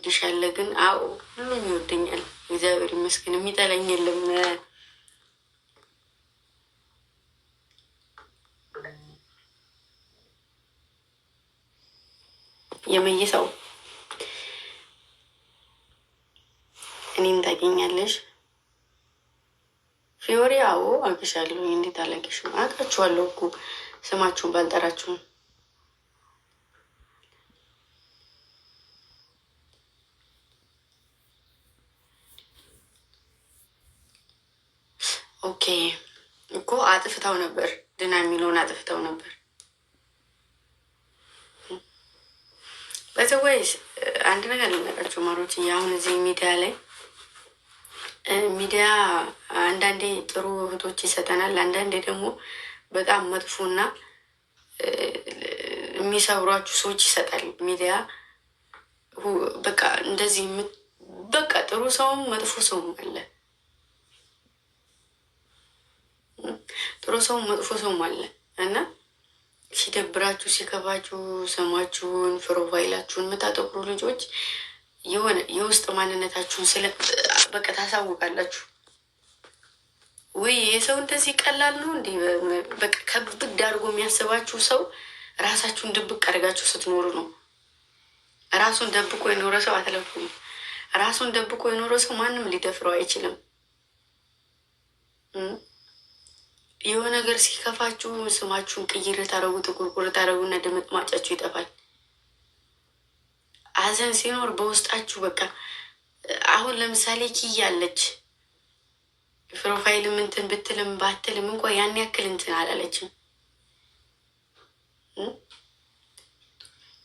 የሚወድሽ አለ። ግን አዎ ሁሉም ይወደኛል፣ እግዚአብሔር ይመስገን። የሚጠላኝ የለም። የመይሰው እኔን ታውቂኛለሽ? ፊዮሪ አዎ አውቅሻለሁ። እንዴት አላውቅሽም? አውቃችኋለሁ እኮ ስማችሁን ባልጠራችሁም። ኦኬ እኮ አጥፍተው ነበር፣ ድና የሚለውን አጥፍተው ነበር። በተወይስ አንድ ነገር ልነግራችሁ ማሮች፣ አሁን እዚህ ሚዲያ ላይ ሚዲያ አንዳንዴ ጥሩ እህቶች ይሰጠናል፣ አንዳንዴ ደግሞ በጣም መጥፎና የሚሰብሯችሁ ሰዎች ይሰጣል ሚዲያ። በቃ እንደዚህ በቃ ጥሩ ሰውም መጥፎ ሰውም አለ፣ ጥሩ ሰውም መጥፎ ሰውም አለ እና ሲደብራችሁ ሲከፋችሁ ስማችሁን ፕሮፋይላችሁን የምታጠቁሩ ልጆች የሆነ የውስጥ ማንነታችሁን በቃ ታሳውቃላችሁ። ወይ የሰው እንደዚህ ቀላል ነው እንዲህ በቃ ከብድ አድርጎ የሚያስባችሁ ሰው ራሳችሁን ድብቅ አድርጋችሁ ስትኖሩ ነው። ራሱን ደብቆ የኖረ ሰው አትለፉም። ራሱን ደብቆ የኖረ ሰው ማንም ሊደፍረው አይችልም። የሆነ ነገር ሲከፋችሁ ስማችሁን ቅይር ታረጉ፣ ጥቁርቁር ታረጉና ደመጥማጫችሁ ይጠፋል። ሀዘን ሲኖር በውስጣችሁ በቃ አሁን ለምሳሌ ኪያ አለች፣ ፕሮፋይል እንትን ብትልም ባትልም እንኳ ያን ያክል እንትን አላለችም።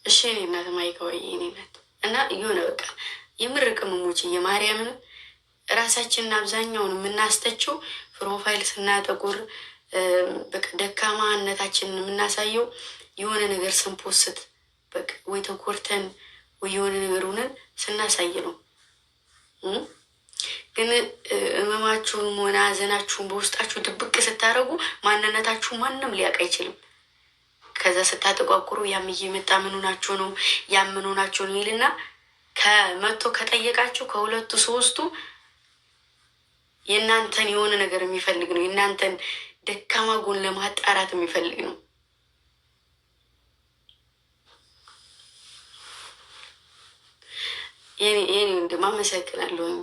እሺ እኔ እናት ማይከዋይ እኔ ናት እና የሆነ በቃ የምር ቅመሞች የማርያምን ራሳችንን አብዛኛውን የምናስተችው ፕሮፋይል ስናጠቁር በቃ ደካማነታችንን የምናሳየው የሆነ ነገር ስንፖስት በቃ ወይ ተኮርተን ወይ የሆነ ነገር ሆነን ስናሳይ ነው። ግን ህመማችሁን ሆነ ሀዘናችሁን በውስጣችሁ ድብቅ ስታደርጉ ማንነታችሁ ማንም ሊያውቅ አይችልም። ከዛ ስታጠቋቁሩ ያም እየመጣ ምን ሆናችሁ ነው ያምን ሆናችሁ ነው ይልና ከመቶ ከጠየቃችሁ ከሁለቱ ሶስቱ የእናንተን የሆነ ነገር የሚፈልግ ነው። የእናንተን ደካማ ጎን ለማጣራት የሚፈልግ ነው። የኔ ወንድም አመሰግናለሁኝ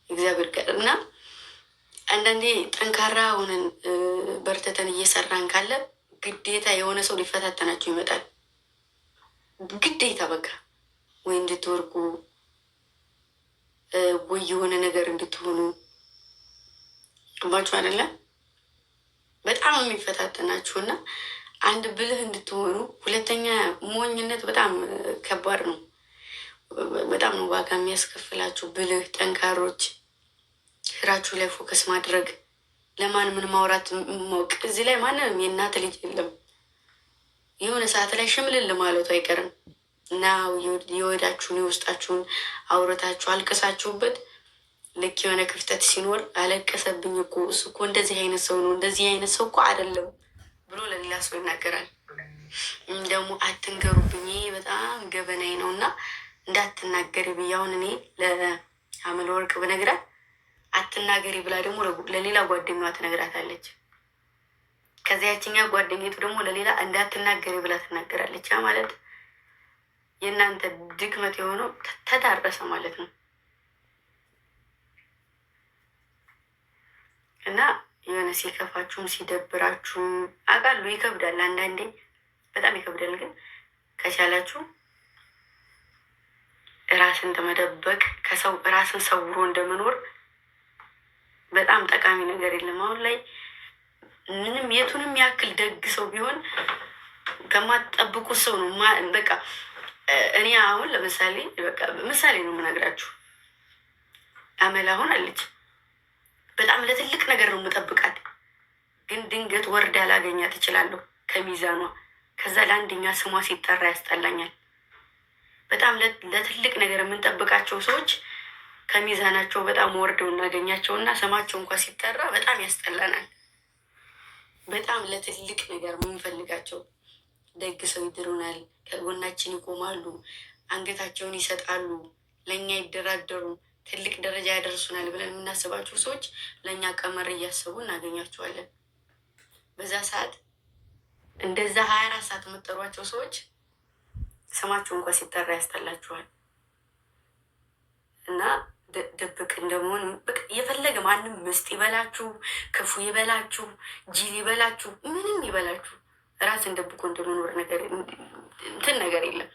እግዚአብሔር ጋር እና አንዳንዴ ጠንካራ ሆነን በርተተን እየሰራን ካለ ግዴታ የሆነ ሰው ሊፈታተናችሁ ይመጣል። ግዴታ በቃ ወይ እንድትወርቁ ወይ የሆነ ነገር እንድትሆኑ ባችሁ አይደለም በጣም የሚፈታተናችሁ እና አንድ ብልህ እንድትሆኑ። ሁለተኛ ሞኝነት በጣም ከባድ ነው። በጣም ነው ዋጋ የሚያስከፍላችሁ። ብልህ ጠንካሮች፣ ስራችሁ ላይ ፎከስ ማድረግ፣ ለማን ምን ማውራት ማወቅ። እዚህ ላይ ማንም የእናት ልጅ የለም። የሆነ ሰዓት ላይ ሽምልል ማለቱ አይቀርም እና የወዳችሁን የውስጣችሁን አውረታችሁ አልቀሳችሁበት ልክ የሆነ ክፍተት ሲኖር አለቀሰብኝ እኮ እሱ እኮ እንደዚህ አይነት ሰው ነው እንደዚህ አይነት ሰው እኮ አይደለም ብሎ ለሌላ ሰው ይናገራል። ደግሞ አትንገሩብኝ በጣም ገበናኝ ነው እና እንዳትናገሪ ብዬ አሁን እኔ ለአመለ ወርቅ ብነግራት አትናገሪ ብላ ደግሞ ለሌላ ጓደኛዋ ትነግራታለች። ከዚያ ያችኛ ጓደኝቱ ደግሞ ለሌላ እንዳትናገሪ ብላ ትናገራለች። ያ ማለት የእናንተ ድክመት የሆነው ተዳረሰ ማለት ነው። እና የሆነ ሲከፋችሁም ሲደብራችሁም አውቃለሁ ይከብዳል፣ አንዳንዴ በጣም ይከብዳል። ግን ከቻላችሁ ራስን እንደመደበቅ ከሰው ራስን ሰውሮ እንደመኖር በጣም ጠቃሚ ነገር የለም። አሁን ላይ ምንም የቱንም ያክል ደግ ሰው ቢሆን ከማትጠብቁት ሰው ነው በቃ እኔ አሁን ለምሳሌ በቃ ምሳሌ ነው የምነግራችሁ። አመል አሁን አለች በጣም ለትልቅ ነገር ነው የምጠብቃት፣ ግን ድንገት ወርዳ ላገኛት እችላለሁ ከሚዛኗ። ከዛ ለአንደኛ ስሟ ሲጠራ ያስጠላኛል። በጣም ለትልቅ ነገር የምንጠብቃቸው ሰዎች ከሚዛናቸው በጣም ወርደው እናገኛቸው እና ስማቸው እንኳ ሲጠራ በጣም ያስጠላናል። በጣም ለትልቅ ነገር የምንፈልጋቸው ደግ ሰው ይድሩናል፣ ከጎናችን ይቆማሉ፣ አንገታቸውን ይሰጣሉ፣ ለእኛ ይደራደሩ፣ ትልቅ ደረጃ ያደርሱናል ብለን የምናስባቸው ሰዎች ለእኛ ቀመር እያሰቡ እናገኛቸዋለን። በዛ ሰዓት እንደዛ 24 ሰዓት የምጠሯቸው ሰዎች ስማችሁ እንኳ ሲጠራ ያስጠላችኋል። እና ድብቅ እንደመሆን የፈለገ ማንም ምስጥ ይበላችሁ፣ ክፉ ይበላችሁ፣ ጅል ይበላችሁ፣ ምንም ይበላችሁ ራስን ደብቆ እንደመኖር ነገር እንትን ነገር የለም።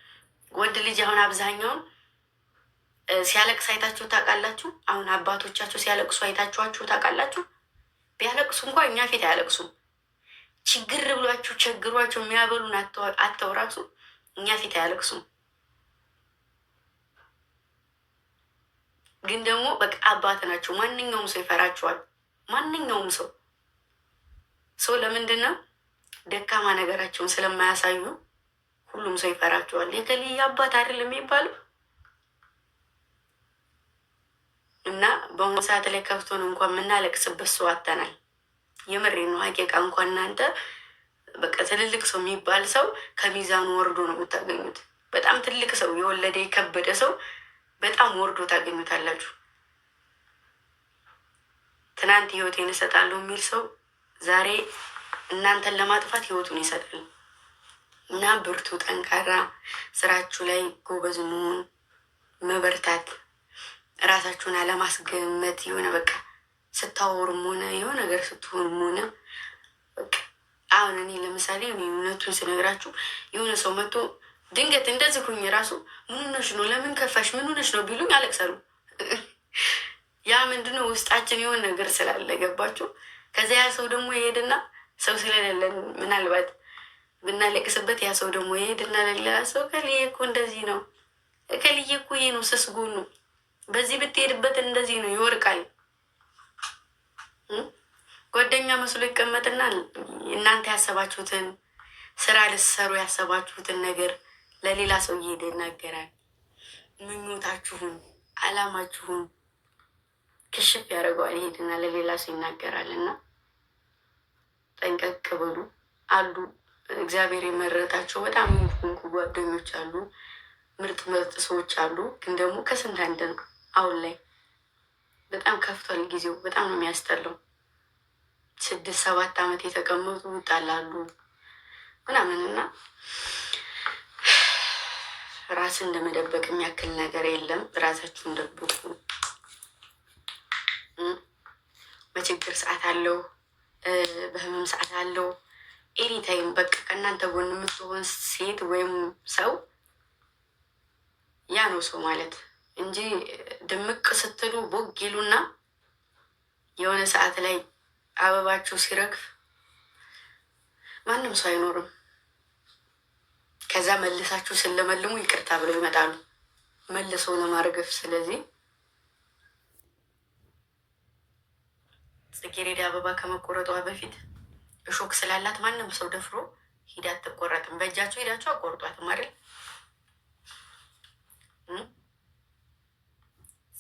ወንድ ልጅ አሁን አብዛኛውን ሲያለቅስ አይታችሁ ታውቃላችሁ? አሁን አባቶቻችሁ ሲያለቅሱ አይታችኋችሁ ታውቃላችሁ? ቢያለቅሱ እንኳ እኛ ፊት አያለቅሱም። ችግር ብሏችሁ ቸግሯቸው የሚያበሉን አተው ራሱ እኛ ፊት አያለቅሱም። ግን ደግሞ በቃ አባት ናቸው። ማንኛውም ሰው ይፈራቸዋል። ማንኛውም ሰው ለምንድን ነው ደካማ ነገራቸውን ስለማያሳዩ ሁሉም ሰው ይፈራቸዋል። የከልይ አባት አይደለም የሚባለው እና በአሁኑ ሰዓት ላይ ከፍቶን እንኳን የምናለቅስበት ሰው አተናል። የምሬ ነው። ሀቂቃ እንኳን እናንተ በቃ ትልልቅ ሰው የሚባል ሰው ከሚዛኑ ወርዶ ነው የምታገኙት። በጣም ትልቅ ሰው የወለደ የከበደ ሰው በጣም ወርዶ ታገኙታላችሁ። ትናንት ህይወቴን እሰጣለሁ የሚል ሰው ዛሬ እናንተን ለማጥፋት ህይወቱን ይሰጣል። እና ብርቱ፣ ጠንካራ፣ ስራችሁ ላይ ጎበዝ መሆን፣ መበርታት፣ ራሳችሁን አለማስገመት። የሆነ በቃ ስታወሩም ሆነ የሆነ ነገር ስትሆኑም ሆነ በቃ አሁን እኔ ለምሳሌ እውነቱን ስነግራችሁ የሆነ ሰው መጥቶ ድንገት እንደዚህ ሁኝ ራሱ ምን ሆነሽ ነው፣ ለምን ከፋሽ፣ ምን ሆነሽ ነው ቢሉኝ አለቅሳሉ። ያ ምንድነው ውስጣችን የሆነ ነገር ስላለ ገባችሁ። ከዚያ ያ ሰው ደግሞ ይሄድና ሰው ስለሌለን ምናልባት ብናለቅስበት ያ ሰው ደግሞ ይሄድና ለሌላ ሰው ከልዬ እኮ እንደዚህ ነው፣ ከልዬ እኮ ይሄ ነው ስስጎኑ፣ በዚህ ብትሄድበት እንደዚህ ነው ይወርቃል። ጓደኛ መስሎ ይቀመጥና እናንተ ያሰባችሁትን ስራ ልትሰሩ ያሰባችሁትን ነገር ለሌላ ሰው እየሄደ ይናገራል። ምኞታችሁን፣ አላማችሁን ክሽፍ ያደርገዋል። ይሄድና ለሌላ ሰው ይናገራል። እና ጠንቀቅ በሉ። አሉ እግዚአብሔር የመረጣቸው በጣም እንኩ ጓደኞች አሉ፣ ምርጥ ምርጥ ሰዎች አሉ። ግን ደግሞ ከስንት አንድ ነው። አሁን ላይ በጣም ከፍቷል ጊዜው። በጣም ነው የሚያስጠላው። 6-7 ዓመት የተቀመጡ ይጣላሉ ምናምን እና ራስን እንደመደበቅ የሚያክል ነገር የለም። ራሳችሁን ደብቁ። በችግር ሰዓት አለው፣ በህመም ሰዓት አለው። ኤኒታይም በቃ ከእናንተ ጎን የምትሆን ሴት ወይም ሰው ያ ነው ሰው ማለት እንጂ ድምቅ ስትሉ ቦግ ይሉና የሆነ ሰዓት ላይ አበባችሁ ሲረግፍ ማንም ሰው አይኖርም። ከዛ መልሳችሁ ስለመልሙ ይቅርታ ብለው ይመጣሉ መልሰው ለማርገፍ። ስለዚህ ጽጌረዳ አበባ ከመቆረጧ በፊት እሾክ ስላላት ማንም ሰው ደፍሮ ሂዳ አትቆረጥም። በእጃቸው ሄዳቸው አቆርጧትም አይደል?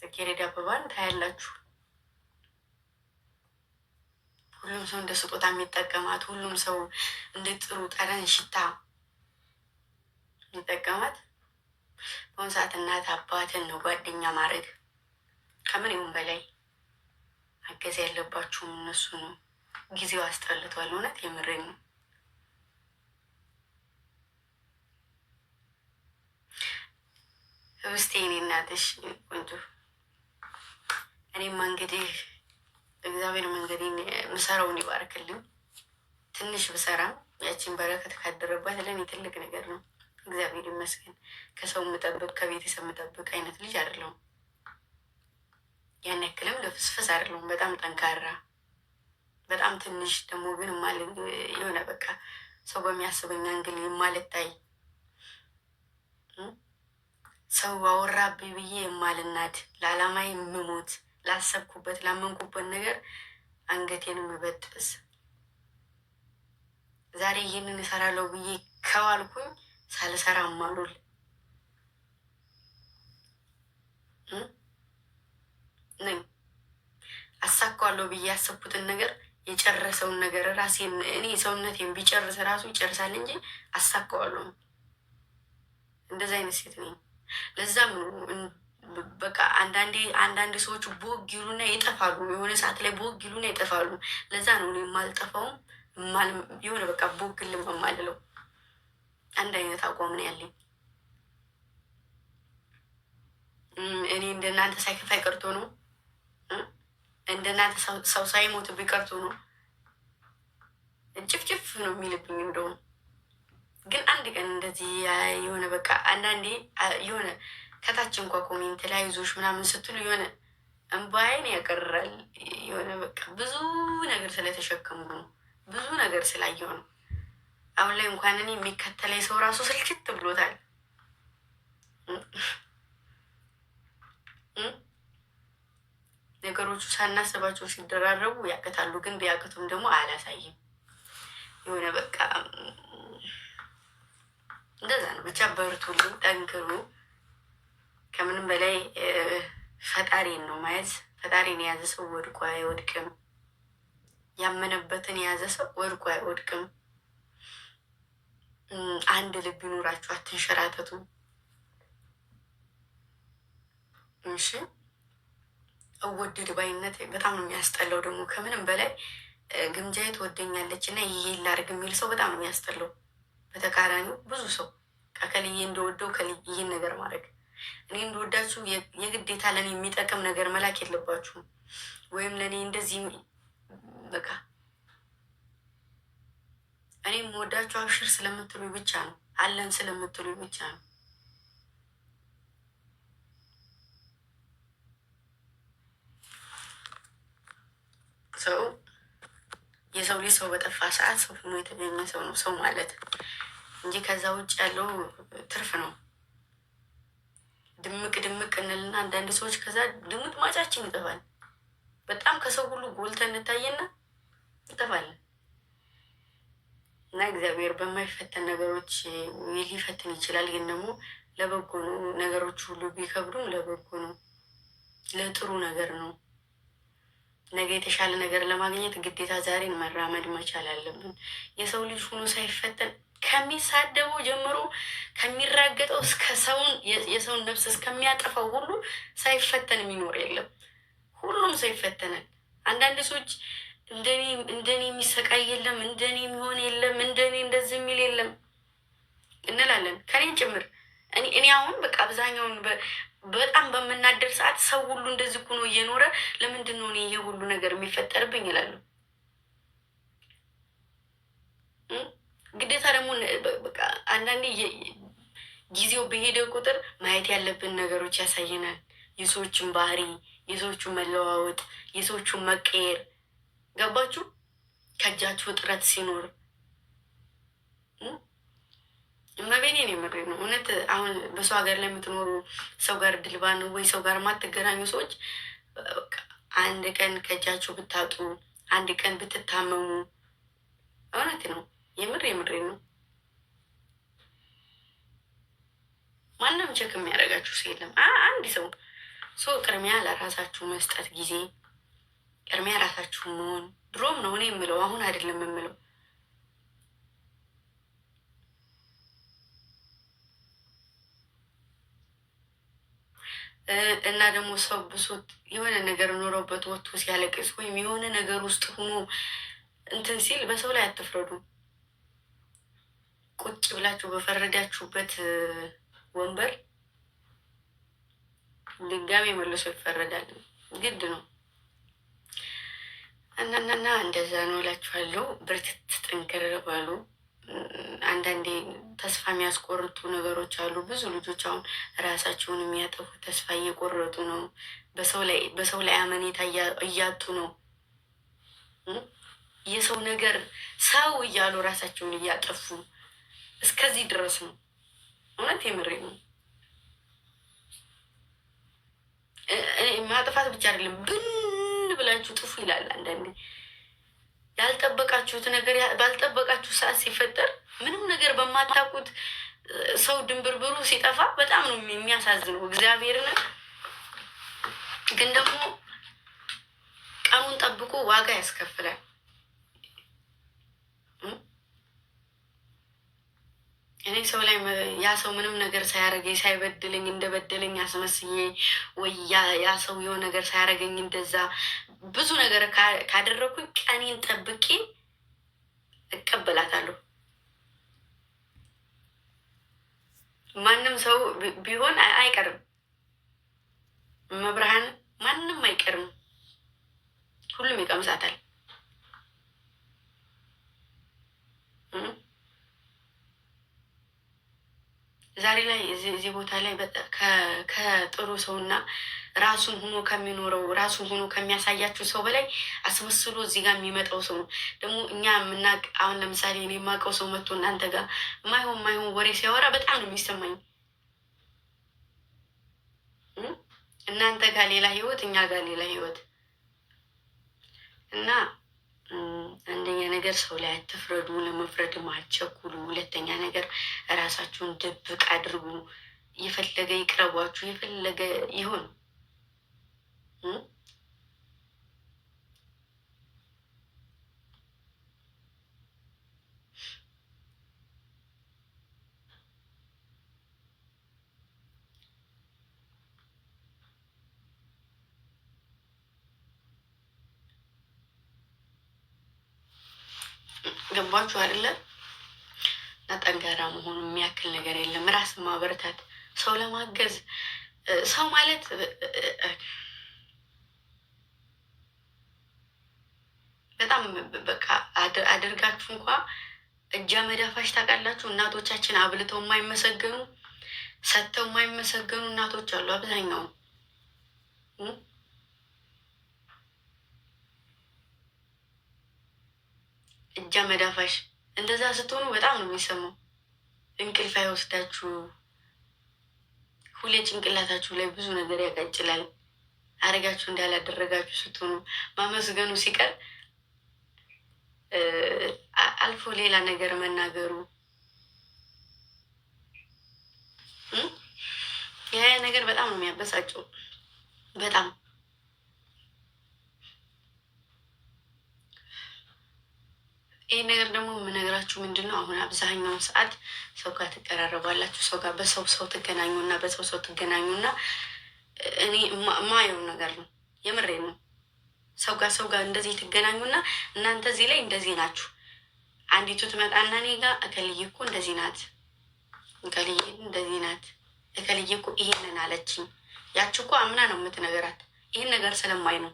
ጽጌረዳ አበባን ታያላችሁ። ሁሉም ሰው እንደ ስጦታ የሚጠቀማት፣ ሁሉም ሰው እንደ ጥሩ ጠረን ሽታ የሚጠቀማት በአሁኑ ሰዓት እናት አባትን ነው ጓደኛ ማድረግ ከምንም በላይ አገዝ ያለባችሁም እነሱ ነው። ጊዜው አስጠልቷል። እውነት የምሬን ነው። ውስጤ እኔ እናትሽ ቆንጆ። እኔማ እንግዲህ እግዚአብሔር መንገዴን ምሰራውን ይባርክልኝ። ትንሽ ብሰራም ያችን በረከት ካደረባት ለእኔ ትልቅ ነገር ነው። እግዚአብሔር ይመስገን። ከሰው የምጠብቅ ከቤተሰብ የምጠብቅ አይነት ልጅ አይደለሁም። ያን ያክልም ለፍስፍስ አይደለሁም። በጣም ጠንካራ፣ በጣም ትንሽ ደግሞ ግን የሆነ በቃ ሰው በሚያስበኝ አንግል የማልታይ ሰው አወራብኝ ብዬ የማልናድ፣ ለዓላማ የምሞት፣ ላሰብኩበት ላመንኩበት ነገር አንገቴን የምበጥስ፣ ዛሬ ይህንን እሰራለሁ ብዬ ከዋልኩኝ ሳልሰራ ማሉል ነኝ። አሳካዋለሁ ብዬ ያሰብኩትን ነገር የጨረሰውን ነገር ራሴን እኔ ሰውነቴን ቢጨርስ ራሱ ይጨርሳል እንጂ አሳካዋለሁ። እንደዚህ አይነት ሴት ነኝ። ለዛም በቃ አንዳንድ ሰዎች ቦግ ይሉና ይጠፋሉ። የሆነ ሰዓት ላይ ቦግ ይሉና ይጠፋሉ። ለዛ ነው የማልጠፋውም የሆነ በቃ ቦግ ልም የማልለው አንድ አይነት አቋም ነው ያለኝ። እኔ እንደናንተ ሳይከፋይ ቀርቶ ነው፣ እንደናንተ ሰው ሳይሞት ቢቀርቶ ነው ጭፍጭፍ ነው የሚልብኝ። እንደውም ግን አንድ ቀን እንደዚህ የሆነ በቃ አንዳንዴ የሆነ ከታች እንኳ ኮሜንት ላይ ይዞሽ ምናምን ስትሉ የሆነ እንባይን ያቀርራል። የሆነ በቃ ብዙ ነገር ስለተሸከሙ ነው፣ ብዙ ነገር ስላየው ነው። አሁን ላይ እንኳን እኔ የሚከተለኝ ሰው ራሱ ስልክት ብሎታል። ነገሮቹ ሳናስባቸው ሲደራረቡ ያቅታሉ። ግን ቢያቅቱም ደግሞ አላሳይም። የሆነ በቃ እንደዛ ነው። ብቻ በርቱልኝ፣ ጠንክሩ። ከምንም በላይ ፈጣሪን ነው ማየት። ፈጣሪን የያዘ ሰው ወድቆ አይወድቅም። ያመነበትን የያዘ ሰው ወድቆ አይወድቅም። አንድ ልብ ይኑራችሁ፣ አትንሸራተቱ። እሺ። እወደድ ባይነት በጣም ነው የሚያስጠላው። ደግሞ ከምንም በላይ ግምጃዬ ትወደኛለች እና ይሄ ላድርግ የሚል ሰው በጣም ነው የሚያስጠላው። በተቃራኒው ብዙ ሰው ከልዬ እንደወደው ይህን ነገር ማድረግ እኔ እንደወዳችሁ የግዴታ ለእኔ የሚጠቅም ነገር መላክ የለባችሁም። ወይም ለእኔ እንደዚህ በቃ እኔ የምወዳችሁ አብሽር ስለምትሉ ብቻ ነው፣ አለን ስለምትሉ ብቻ ነው። ሰው የሰው ልጅ ሰው በጠፋ ሰዓት ሰው ሆኖ የተገኘ ሰው ነው ሰው ማለት እንጂ ከዛ ውጭ ያለው ትርፍ ነው። ድምቅ ድምቅ እንልና አንዳንድ ሰዎች ከዛ ድምጥ ማጫችን ይጠፋል። በጣም ከሰው ሁሉ ጎልተን እንታየና እንጠፋለን። እና እግዚአብሔር በማይፈተን ነገሮች ሊፈትን ይችላል። ግን ደግሞ ለበጎ ነው። ነገሮች ሁሉ ቢከብዱም ለበጎ ነው፣ ለጥሩ ነገር ነው። ነገ የተሻለ ነገር ለማግኘት ግዴታ ዛሬን መራመድ መቻል አለብን። የሰው ልጅ ሆኖ ሳይፈተን ከሚሳደበው ጀምሮ ከሚራገጠው እስከ የሰውን ነፍስ እስከሚያጠፋው ሁሉ ሳይፈተን የሚኖር የለም። ሁሉም ሰው ይፈተናል። አንዳንድ ሰዎች እንደኔ የሚሰቃይ የለም፣ እንደኔ የሚሆን የለም፣ እንደኔ እንደዚህ የሚል የለም እንላለን፣ ከኔን ጭምር። እኔ አሁን በቃ አብዛኛውን በጣም በምናደር ሰዓት ሰው ሁሉ እንደዚህ እኮ ነው እየኖረ ለምንድን ነው እኔ ይሄ ሁሉ ነገር የሚፈጠርብኝ ይላሉ። ግዴታ ደግሞ በቃ አንዳንዴ ጊዜው በሄደ ቁጥር ማየት ያለብን ነገሮች ያሳየናል። የሰዎችን ባህሪ፣ የሰዎቹን መለዋወጥ፣ የሰዎቹን መቀየር። ገባችሁ? ከእጃችሁ እጥረት ሲኖር እመቤኔን የምሬ ነው እውነት። አሁን በሰው ሀገር ላይ የምትኖሩ ሰው ጋር ድልባን ወይ ሰው ጋር የማትገናኙ ሰዎች አንድ ቀን ከእጃችሁ ብታጡ፣ አንድ ቀን ብትታመሙ፣ እውነት ነው የምሬ ነው ማንም ቸክ የሚያደርጋችሁ ሰው የለም። አንድ ሰው ቅድሚያ ለራሳችሁ መስጠት ጊዜ፣ ቅድሚያ ራሳችሁ መሆን ድሮም ነው እኔ የምለው፣ አሁን አይደለም የምለው። እና ደግሞ ሰው ብሶት የሆነ ነገር ኖረውበት ወጥቶ ሲያለቅስ ወይም የሆነ ነገር ውስጥ ሆኖ እንትን ሲል በሰው ላይ አትፍረዱ። ቁጭ ብላችሁ በፈረዳችሁበት ወንበር ድጋሜ መልሶ ይፈረዳል። ግድ ነው። እና እንደዛ ነው እላችኋለሁ። ብርትት ጠንከር ባሉ። አንዳንዴ ተስፋ የሚያስቆርጡ ነገሮች አሉ። ብዙ ልጆች አሁን ራሳቸውን የሚያጠፉ ተስፋ እየቆረጡ ነው። በሰው ላይ አመኔታ እያጡ ነው። የሰው ነገር ሰው እያሉ ራሳቸውን እያጠፉ እስከዚህ ድረስ ነው። እውነት የምሬ ነው። ማጥፋት ብቻ አይደለም ብን ብላችሁ ጥፉ ይላል አንዳንዴ። ያልጠበቃችሁት ነገር ባልጠበቃችሁ ሰዓት ሲፈጠር ምንም ነገር በማታውቁት ሰው ድንብርብሩ ሲጠፋ በጣም ነው የሚያሳዝነው። እግዚአብሔርን ግን ደግሞ ቀኑን ጠብቆ ዋጋ ያስከፍላል። እኔ ሰው ላይ ያ ሰው ምንም ነገር ሳያረገኝ ሳይበድለኝ እንደበደለኝ አስመስዬ ወይ ያ ሰው የሆነ ነገር ሳያረገኝ እንደዛ ብዙ ነገር ካደረግኩኝ ቀኔን ጠብቄ እቀበላታለሁ። ማንም ሰው ቢሆን አይቀርም፣ መብርሃን ማንም አይቀርም፣ ሁሉም ይቀምሳታል። ዛሬ ላይ እዚህ ቦታ ላይ ከጥሩ ሰውና ራሱን ሆኖ ከሚኖረው ራሱን ሆኖ ከሚያሳያችሁ ሰው በላይ አስመስሎ እዚህ ጋር የሚመጣው ሰው ነው። ደግሞ እኛ የምናውቅ አሁን ለምሳሌ እኔ የማውቀው ሰው መጥቶ እናንተ ጋር ማይሆን ወሬ ሲያወራ በጣም ነው የሚሰማኝ። እናንተ ጋር ሌላ ህይወት፣ እኛ ጋር ሌላ ህይወት እና አንደኛ ነገር ሰው ላይ አትፍረዱ፣ ለመፍረድም አትቸኩሉ። ሁለተኛ ነገር ራሳችሁን ድብቅ አድርጉ። የፈለገ ይቅረቧችሁ፣ የፈለገ ይሁን። ገባችሁ አይደለ? እና ጠንካራ መሆኑ የሚያክል ነገር የለም። ራስን ማበረታት፣ ሰው ለማገዝ ሰው ማለት በጣም በቃ አድርጋችሁ እንኳ እጃ መዳፋሽ ታውቃላችሁ። እናቶቻችን አብልተው የማይመሰገኑ ሰጥተው የማይመሰገኑ እናቶች አሉ። አብዛኛውን እጃ መዳፋሽ እንደዛ ስትሆኑ በጣም ነው የሚሰማው። እንቅልፍ አይወስዳችሁ፣ ሁሌ ጭንቅላታችሁ ላይ ብዙ ነገር ያቀጭላል። አረጋችሁ እንዳላደረጋችሁ ስትሆኑ ማመስገኑ ሲቀር አልፎ ሌላ ነገር መናገሩ ያ ነገር በጣም ነው የሚያበሳጨው። በጣም ይህ ነገር ደግሞ የምነግራችሁ ምንድን ነው፣ አሁን አብዛኛውን ሰዓት ሰው ጋር ትቀራረባላችሁ፣ ሰው ጋር በሰው ትገናኙና በሰው ትገናኙና እኔ ማየው ነገር ነው፣ የምሬ ነው። ሰው ጋር እንደዚህ ትገናኙና እናንተ እዚህ ላይ እንደዚህ ናችሁ። አንዲቱ ትመጣና እኔ ጋር እከልዬ እኮ እንደዚህ ናት፣ እከልዬ እንደዚህ ናት፣ እከልዬ እኮ ይሄንን አለችኝ። ያች እኮ አምና ነው የምትነገራት። ይህን ነገር ስለማይ ነው፣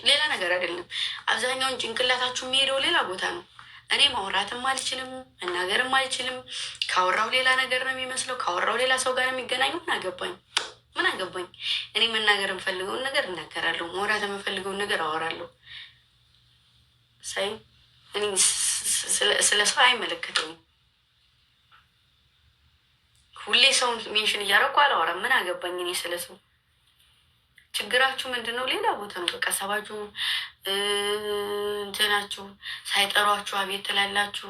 ሌላ ነገር አይደለም። አብዛኛውን ጭንቅላታችሁ የሚሄደው ሌላ ቦታ ነው። እኔ ማውራትም አልችልም፣ መናገርም አልችልም። ካወራው ሌላ ነገር ነው የሚመስለው፣ ካወራው ሌላ ሰው ጋር የሚገናኙ ምን አገባኝ? ምን አገባኝ? እኔ መናገር የምፈልገውን ነገር እናገራለሁ፣ ማውራት የምፈልገውን ነገር አወራለሁ። ሳይ እኔ ስለ ሰው አይመለከተኝም። ሁሌ ሰውን ሜንሽን እያደረኩ አላወራም። ምን አገባኝ እኔ ስለ ሰው። ችግራችሁ ምንድን ነው? ሌላ ቦታ ነው። በቃ ሰባችሁ እንትናችሁ ሳይጠሯችሁ አቤት ትላላችሁ።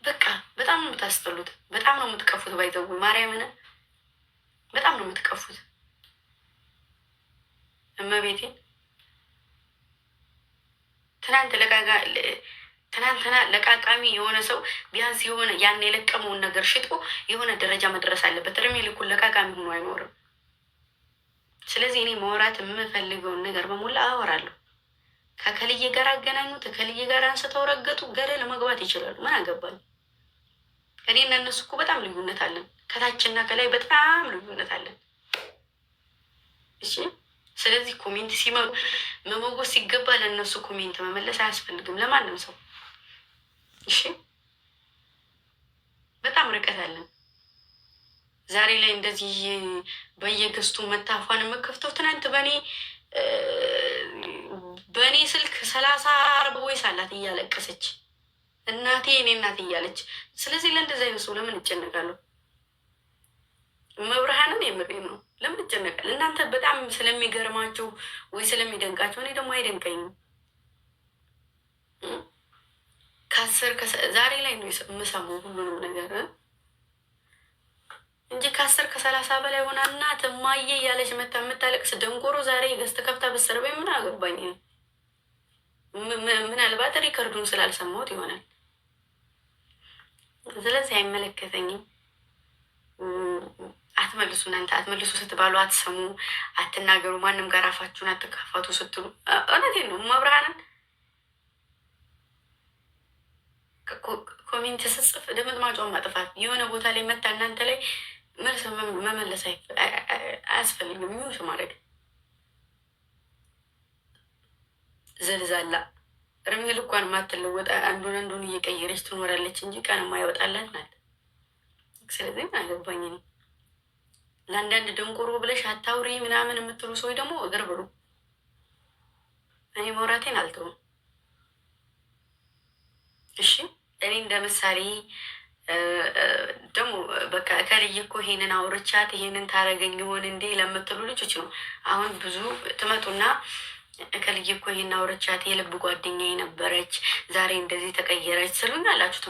በቃ በጣም ነው የምታስጠሉት። በጣም ነው የምትቀፉት። ባይተው ማርያምን በጣም ነው የምትቀፉት። እመቤቴን ትናንትና ለቃቃሚ የሆነ ሰው ቢያንስ የሆነ ያን የለቀመውን ነገር ሽጦ የሆነ ደረጃ መድረስ አለበት። እድሜ ልኩን ለቃቃሚ ሆኖ አይኖርም። ስለዚህ እኔ ማውራት የምፈልገውን ነገር በሞላ አወራለሁ። ከከልዬ ጋር አገናኙት፣ ከከልዬ ጋር አንስተው ረገጡ፣ ገደል መግባት ይችላሉ። ምን አገባኝ? እኔና እነሱ እኮ በጣም ልዩነት አለን። ከታችና ከላይ በጣም ልዩነት አለን። እሺ፣ ስለዚህ ኮሜንት ሲመሩ መመጎስ ሲገባ ለእነሱ ኮሜንት መመለስ አያስፈልግም ለማንም ሰው። እሺ፣ በጣም ርቀት አለን። ዛሬ ላይ እንደዚህ በየገዝቱ መታፏን የምከፍተው ትናንት በእኔ ስልክ 30-40 ወይስ አላት እያለቀሰች እናቴ እኔ እናቴ እያለች። ስለዚህ ለእንደዚህ አይነት ሰው ለምን እጨነቃለሁ? መብርሃንን የምሬ ነው። ለምን እጨነቃለሁ? እናንተ በጣም ስለሚገርማችሁ ወይ ስለሚደንቃቸው፣ እኔ ደግሞ አይደንቀኝም። ዛሬ ላይ ነው የምሰማው ሁሉንም ነገር እንጂ ከ10-30 በላይ ሆና እናት እማዬ እያለች መታ የምታለቅስ ደንቆሮ ዛሬ ገዝት ከፍታ በሰርበኝ ምን አገባኝ? ምናልባት ሪከርዱን ስላልሰማሁት ይሆናል። ስለዚህ አይመለከተኝም። አትመልሱ፣ እናንተ አትመልሱ ስትባሉ አትሰሙ፣ አትናገሩ፣ ማንም ጋር አፋችሁን አትካፋቱ ስትሉ እውነቴን ነው። መብርሃንን ኮሜንት ስጽፍ ድምጥማጫውን ማጥፋት የሆነ ቦታ ላይ መታ እናንተ ላይ መልስ መመለስ አያስፈልግም። ሚውት ማድረግ ዘልዛላ እርሜ ልኳን ማትለወጥ አንዱን እየቀየረች ትኖራለች እንጂ ቀንማ ይወጣላት ናት። ስለዚህ አገባኝ ነው። ለአንዳንድ ደንቆሮ ብለሽ አታውሪ ምናምን የምትሉ ሰዎች ደግሞ እግር ብሉ። እኔ መውራቴን አልተውም። እሺ እኔ እንደ ምሳሌ ደግሞ በቃ ከልይ እኮ ይሄንን አውርቻት ይሄንን ታረገኝ ይሆን እንዴ ለምትሉ ልጆች ነው። አሁን ብዙ ትመጡና ከልይ እኮ ይሄን አውርቻት የልብ ጓደኛ የነበረች ዛሬ እንደዚህ ተቀየረች ስሉኝ አላችሁ።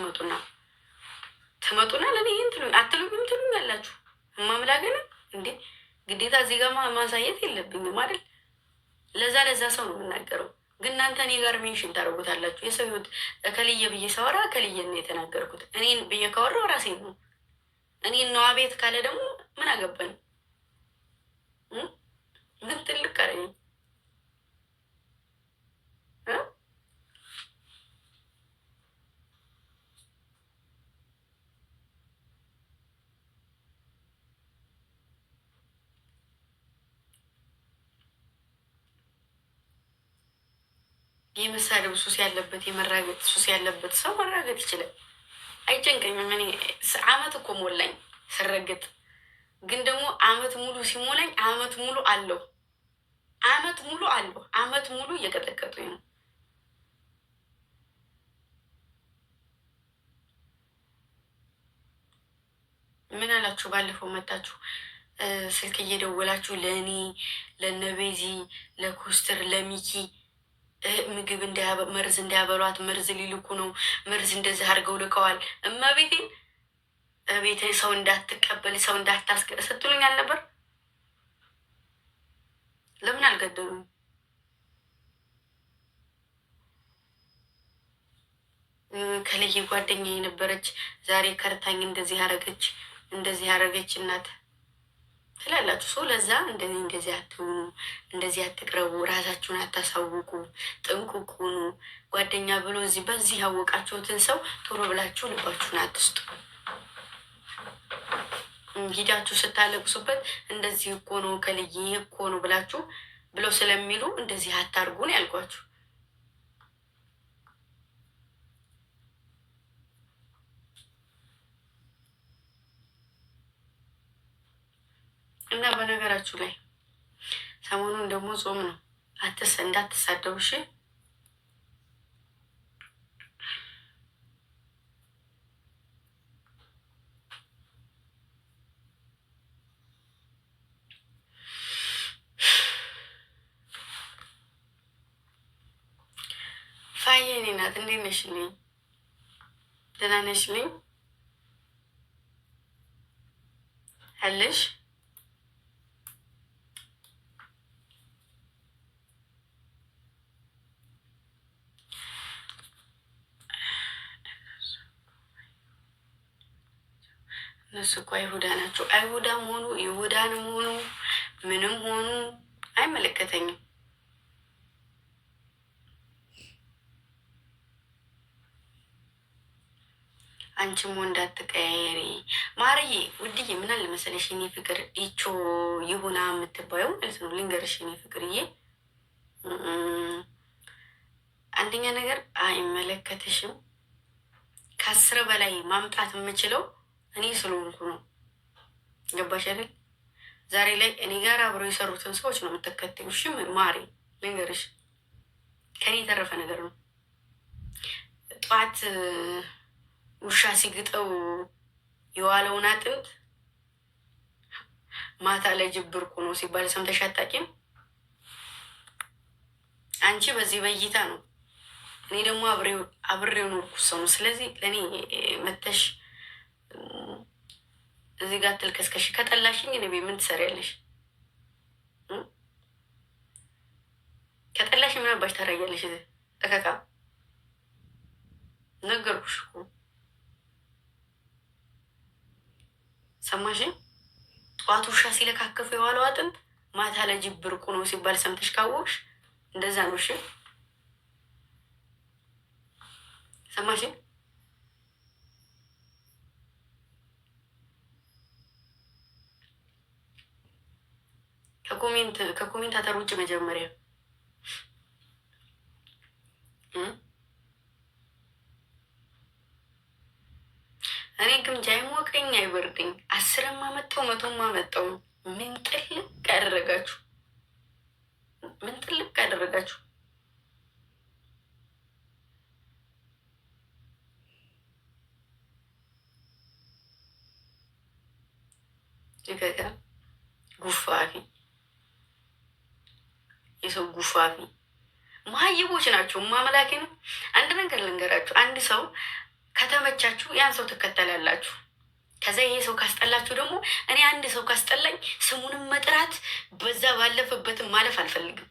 ትመጡና ለእኔ ይህን አትሉኝም ትሉኝ አላችሁ። እማምላገን እንዴ ግዴታ እዚህ ጋር ማሳየት የለብኝም አይደል? ለዛ ሰው ነው የምናገረው። ግን እናንተ እኔ ጋር ሜንሽን ታደርጉታላችሁ። የሰው ህይወት ከልየ ብዬ ሳወራ ከልየን ነው የተናገርኩት። እኔን ብዬ ካወራው ራሴን ነው። እኔን ነዋ ቤት ካለ ደግሞ ምን አገባኝ? ግን ትልቅ አረኝ የመሳደብ ሱስ ያለበት የመራገጥ ሱስ ያለበት ሰው መራገጥ ይችላል። አይጨንቀኝም። እኔ አመት እኮ ሞላኝ ስረግጥ። ግን ደግሞ አመት ሙሉ ሲሞላኝ አመት ሙሉ አለው አመት ሙሉ እየቀጠቀጡኝ ነው። ምን አላችሁ? ባለፈው መጣችሁ ስልክ እየደወላችሁ ለእኔ ለነቤዚ ለኮስተር ለሚኪ ምግብ መርዝ እንዳያበሏት መርዝ ሊልኩ ነው፣ መርዝ እንደዚህ አድርገው ልከዋል። እመቤቴን ቤተ ሰው እንዳትቀበል ሰው እንዳታስገ ስትሉኝ አልነበር? ለምን አልገደሉም? ከልዬ ጓደኛ የነበረች ዛሬ ከርታኝ እንደዚህ ያደረገች እናት ትላላችሁ። ሰው ለዛ እንደዚህ አትሆኑ፣ እንደዚህ አትቅረቡ፣ ራሳችሁን አታሳውቁ፣ ጥንቁቅ ሁኑ። ጓደኛ ብሎ በዚህ ያወቃችሁትን ሰው ቶሎ ብላችሁ ልባችሁን አትስጡ። ሂዳችሁ ስታለቅሱበት እንደዚህ እኮ ነው ከልዬ እኮ ነው ብላችሁ ብለው ስለሚሉ እንደዚህ አታርጉን ያልኳችሁ። እና በነገራችሁ ላይ ሰሞኑን ደግሞ ጾም ነው። እንዳትሳደቡ እሺ። ፋዬ እኔ ናት። እንዴት ነሽልኝ? ደህና ነሽልኝ አለሽ? እነሱ እኮ አይሁዳ ናቸው። አይሁዳም ሆኑ ይሁዳንም ሆኑ ምንም ሆኑ አይመለከተኝም። አንቺም ወንድ አትቀያየሪ ማርዬ፣ ውድዬ። ምን አለ መሰለሽ እኔ ፍቅር ይቾ ይሁና የምትባየው ማለት ነው። ልንገርሽ እኔ ፍቅርዬ፣ አንደኛ ነገር አይመለከትሽም። ከ10 በላይ ማምጣት የምችለው እኔ ስለሆንኩ ነው። ገባሽ አይደል? ዛሬ ላይ እኔ ጋር አብረው የሰሩትን ሰዎች ነው የምትከተዩ። እሺ ማሪ ልንገርሽ፣ ከኔ የተረፈ ነገር ነው። ጠዋት ውሻ ሲግጠው የዋለውን አጥንት ማታ ላይ ጅብር ቁ ነው ሲባል ሰምተሽ አታውቂም? አንቺ በዚህ በይታ ነው፣ እኔ ደግሞ አብሬው ኖርኩ ሰው ነው። ስለዚህ ለእኔ መተሽ እዚህ ጋር ትልከስከሽ። ከጠላሽኝ እኔ ምን ትሰሪያለሽ? ከጠላሽ ምን አባሽ ታደርጊያለሽ? እከካ ነገርኩሽ እኮ ሰማሽ? ጠዋት ውሻ ሲለካከፉ የዋለው አጥንት ማታ ለጅብ ብርቁ ነው ሲባል ሰምተሽ ካወቅሽ እንደዛ ነው። እሺ ሰማሽ? ከኮሜንታተር ውጭ መጀመሪያ እኔ ግምጃ አይሞቀኝ አይበርድኝ። 10 አመጣው 100 አመጣው ምን ጥልቅ ያደረጋችሁ? ምን ጥልቅ ያደረጋችሁ? ይገጋ ጉፋፊ የሰው ጉፋፊ መሀይቦች ናቸው። ማመላኬ ነው። አንድ ነገር ልንገራችሁ። አንድ ሰው ከተመቻችሁ ያን ሰው ትከተላላችሁ። ከዛ ይሄ ሰው ካስጠላችሁ ደግሞ እኔ አንድ ሰው ካስጠላኝ ስሙንም መጥራት በዛ ባለፈበትም ማለፍ አልፈልግም።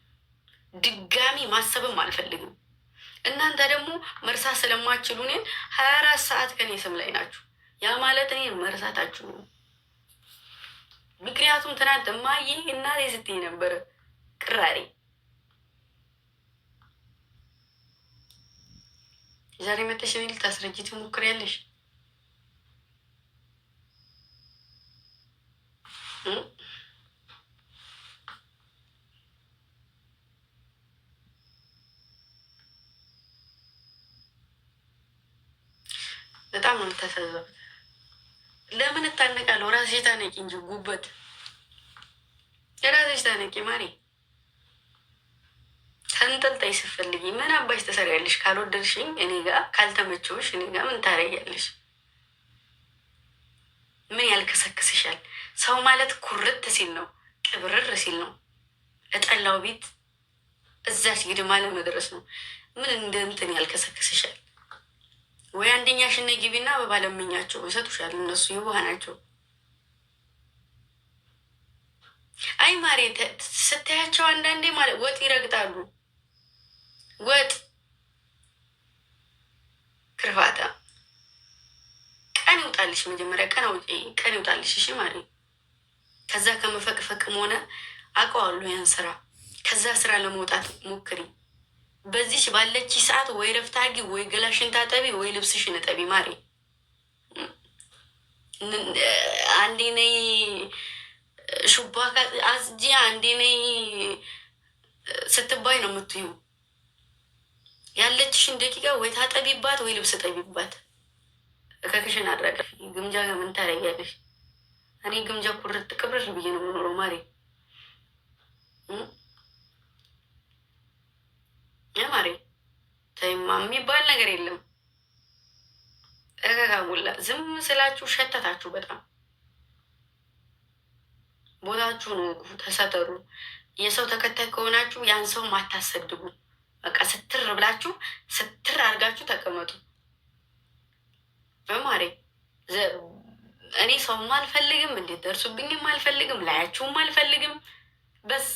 ድጋሚ ማሰብም አልፈልግም። እናንተ ደግሞ መርሳት ስለማችሉ እኔን 24 ሰዓት ከኔ ስም ላይ ናችሁ። ያ ማለት እኔ መርሳታችሁ ነው። ምክንያቱም ትናንት እማዬ እናቴ ስትይ ነበረ ቅራሬ። ዛሬ መተሽ እኔ ልታስረጂ ትሞክሪያለሽ። በጣም ነው የምታሳዝኑት። ለምን እታነቃለሁ? ራስሽ ታነቂ እንጂ ጉበት የራስሽ ታነቂ ማሪ። ተንጠልጣይ ስትፈልጊ ምን አባሽ ትሰሪያለሽ? ካልወደድሽኝ እኔ ጋር ካልተመቸውሽ እኔ ጋር ምን ታረጊያለሽ? ምን ያልከሰክስሻል? ሰው ማለት ኩርት ሲል ነው፣ ቅብርር ሲል ነው። እጠላው ቤት እዛች ግድማ ለመድረስ ነው። ምን እንደ እንትን ያልከሰክስሻል? ወይ አንደኛሽን ግቢና በባለምኛቸው ይሰጡሻል። እነሱ የዋህ ናቸው። አይ ማሬ ስታያቸው አንዳንዴ ማለት ወጥ ይረግጣሉ። ወጥ ክርፋታ ቀን ይውጣልሽ። መጀመሪያ ቀን ይውጣልሽ። እሺ ማሬ። ከዛ ከመፈቅፈቅም ሆነ አውቀዋለሁ ያን ስራ። ከዛ ስራ ለመውጣት ሞክሪ። በዚች ባለች ሰዓት ወይ ረፍት አድርጊ፣ ወይ ገላሽን ታጠቢ፣ ወይ ልብስሽን እጠቢ ማሬ። አንዴ ነይ ሹባ አስጂ፣ አንዴ ነይ ስትባይ ነው የምትዩ። ያለችሽን ደቂቃ ወይ ታጠቢባት፣ ወይ ልብስ ጠቢባት። ከክሽን አድረገ ግምጃ ጋር ምን ታደርጊያለሽ? እኔ ግምጃ ኩርት ቅብርር ብዬ ነው የምኖረው ማሬ። ማሬ ተይማ የሚባል ነገር የለም። ረጋጋሙላ ዝም ስላችሁ ሸተታችሁ። በጣም ቦታችሁን ወቁ፣ ተሰተሩ። የሰው ተከታይ ከሆናችሁ ያን ሰው ማታሰድቡ። በቃ ስትር ብላችሁ ስትር አድርጋችሁ ተቀመጡ። በማሬ እኔ ሰውም አልፈልግም፣ እንዴት ደርሱብኝም አልፈልግም፣ ላያችሁም አልፈልግም። በስ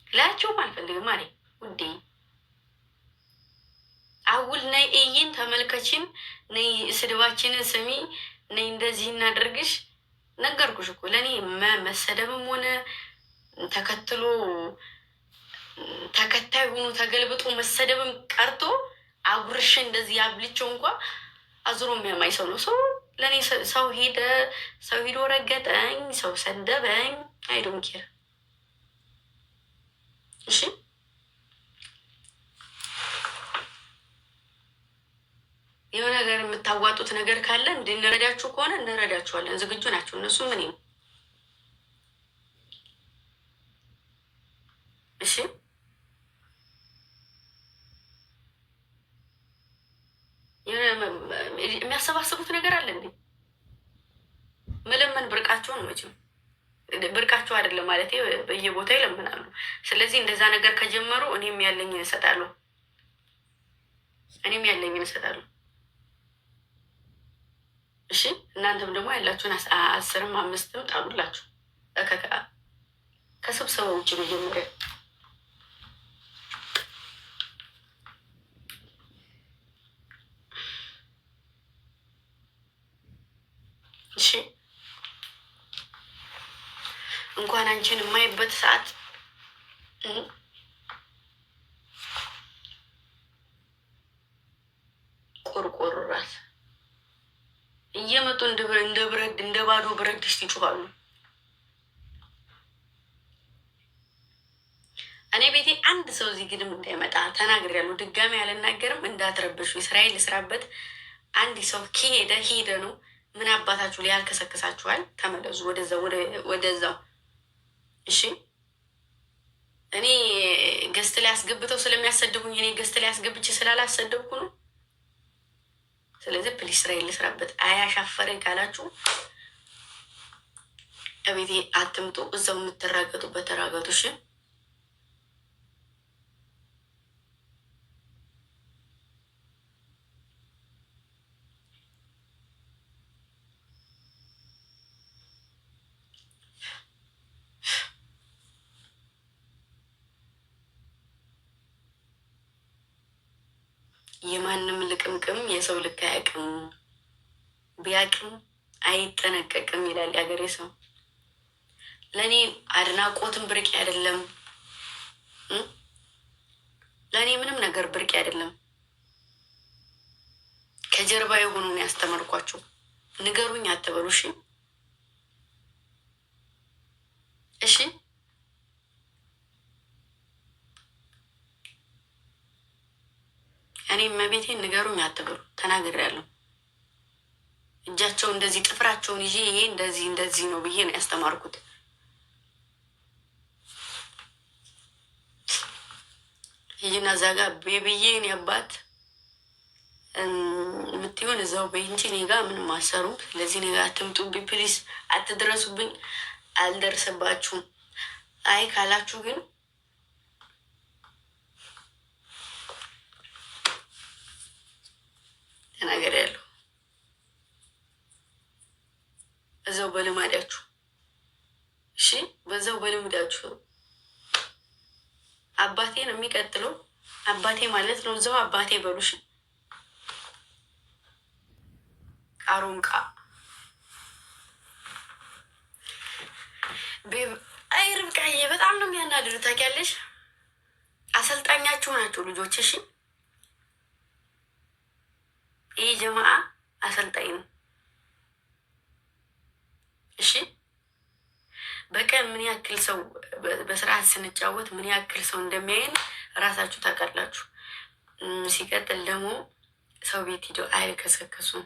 ላያችሁም አልፈልግም ማሬ ውዴ። አውል ነይ እይን ተመልከችን፣ ነይ ስድባችንን ስሚ፣ ነይ እንደዚህ እናደርግሽ። ነገርኩሽ እኮ ለእኔ መሰደብም ሆነ ተከትሎ ተከታይ ሆኖ ተገልብጦ መሰደብም ቀርቶ አጉርሽ እንደዚህ ያብልቸው እንኳ አዙሮ የሚያማኝ ሰው ነው። ሰው ለእኔ ሰው ሄደ፣ ሰው ሂዶ ረገጠኝ፣ ሰው ሰደበኝ፣ አይዶን ኬር። እሺ የሆነ ነገር የምታዋጡት ነገር ካለ እንድንረዳችሁ ከሆነ እንረዳችኋለን። ዝግጁ ናቸው እነሱ። ምን እሺ የሚያሰባስቡት ነገር አለ እንዴ? መለመን ብርቃቸው ነው መቼም። ብርቃቸው አይደለም ማለት በየቦታው ይለምናሉ። ስለዚህ እንደዛ ነገር ከጀመሩ እኔም ያለኝን እሰጣለሁ። እሺ እናንተም ደግሞ ያላችሁን 10ም 5ም ጣሉላችሁ። ከስብሰባ ውጭ መጀመሪያ እሺ እንኳን አንቺን የማይበት ሰዓት ቆርቆሮ ራስ እየመጡ እንደ ባዶ ብረት ድስት ይጮኻሉ። እኔ ቤቴ አንድ ሰው እዚህ ግድም እንዳይመጣ ተናግሬያለሁ። ድጋሚ አልናገርም። እንዳትረብሹ፣ እስራኤል ልስራበት። አንድ ሰው ከሄደ ሄደ ነው። ምን አባታችሁ ሊያልከሰክሳችኋል? ተመለሱ ወደዛው። እሺ እኔ ገስት ላይ አስገብተው ስለሚያሰድቡኝ እኔ ገስት ላይ አስገብቼ ስላላሰደብኩ ነው። ስለዚህ ፕሊስ እስራኤል ልስራበት። አያሻፈረኝ ካላችሁ እቤቴ አትምጡ። እዛው የምትራገጡበት ተራገጡ። እሺ የማንም ልቅምቅም የሰው ልክ አያውቅም፣ ቢያውቅም አይጠነቀቅም ይላል የሀገሬ ሰው። ለእኔ አድናቆትም ብርቅ አይደለም። ለእኔ ምንም ነገር ብርቅ አይደለም። ከጀርባ የሆኑን ያስተማርኳቸው ንገሩኝ አትበሉ። እሺ እሺ እኔ መቤቴን ንገሩኝ አትበሉ። ተናግሬያለሁ። እጃቸው እንደዚህ ጥፍራቸውን ይዤ ይሄ እንደዚህ ነው ብዬ ነው ያስተማርኩት። ይህና እዛ ጋ ቤብዬን ያባት የምትሆን እዛው በይንቺ እኔ ጋ ምንም አሰሩ። ስለዚህ እኔ ጋ አትምጡብኝ ፕሊስ፣ አትድረሱብኝ፣ አልደርስባችሁም። አይ ካላችሁ ግን ተናገር ያለው እዛው በልማዳችሁ። እሺ በዛው በልምዳችሁ። አባቴ ነው የሚቀጥለው። አባቴ ማለት ነው። እዛው አባቴ በሉሽ። ቃሩንቃ አይ ርብቃዬ በጣም ነው የሚያናድዱ። ታውቂያለሽ፣ አሰልጣኛችሁ ናቸው ልጆች። እሺ ይህ ጀማአ አሰልጣኝ ነው። እሺ በቀን ምን ያክል ሰው በስርዓት ስንጫወት ምን ያክል ሰው እንደሚያይን እራሳችሁ ታውቃላችሁ። ሲቀጥል ደግሞ ሰው ቤት ሂደው አይልከሰከሱም።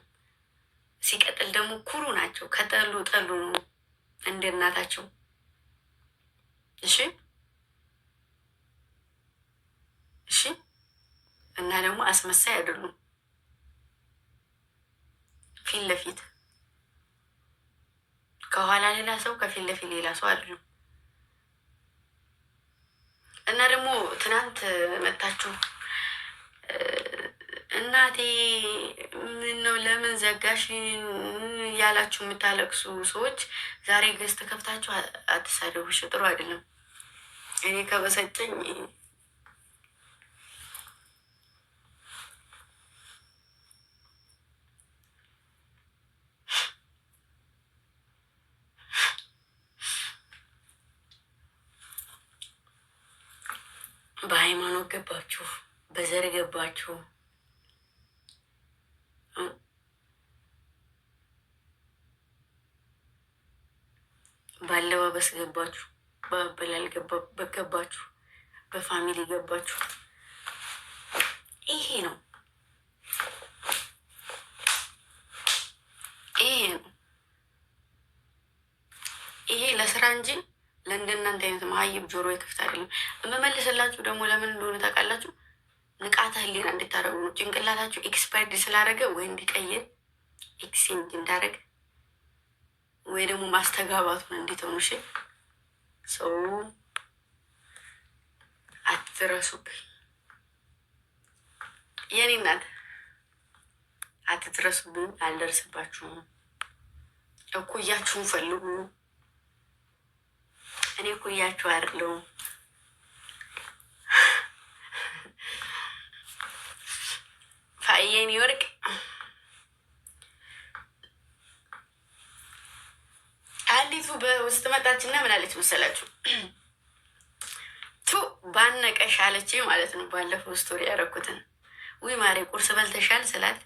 ሲቀጥል ደግሞ ኩሩ ናቸው። ከጠሉ ጠሉ ነው እንደ እናታቸው። እሺ እሺ እና ደግሞ አስመሳይ አይደሉም። ፊት ለፊት ከኋላ ሌላ ሰው ከፊት ለፊት ሌላ ሰው አይደሉም። እና ደግሞ ትናንት መታችሁ እናቴ ምን ነው ለምን ዘጋሽ ያላችሁ የምታለቅሱ ሰዎች ዛሬ ገዝት ከፍታችሁ አትሳደቡሽ። ጥሩ አይደለም። እኔ ከበሰጨኝ በሃይማኖት ገባችሁ፣ በዘር ገባችሁ፣ በአለባበስ ገባችሁ፣ በአበላል ገባችሁ፣ በፋሚሊ ገባችሁ። ይሄ ነው ይሄ ለስራ እንጂ ለእንደናንተ አይነት መሀይብ ጆሮ የክፍት አይደለም። የምመልስላችሁ ደግሞ ለምን እንደሆነ ታውቃላችሁ? ንቃተ ህሊና እንድታደረጉ ነው። ጭንቅላታችሁ ኤክስፓየርድ ስላደረገ ወይ እንዲቀይር ኤክስቼንጅ እንዳደረግ ወይ ደግሞ ማስተጋባቱን እንዲተውኑ። እሺ ሰው አትድረሱብኝ። የኔ እናት አትድረሱብኝ። አልደርስባችሁም። እኩያችሁን ፈልጉ። እኔ እኩያችሁ አይደለሁም። ፋየኔ ወርቅ ውስጥ መጣችና ምን አለች መሰላችሁ? ቱ ባነቀሽ አለች ማለት ነው። ባለፈው ስቶሪ ያደረኩትን ውይ ማሬ ቁርስ በልተሻል ስላት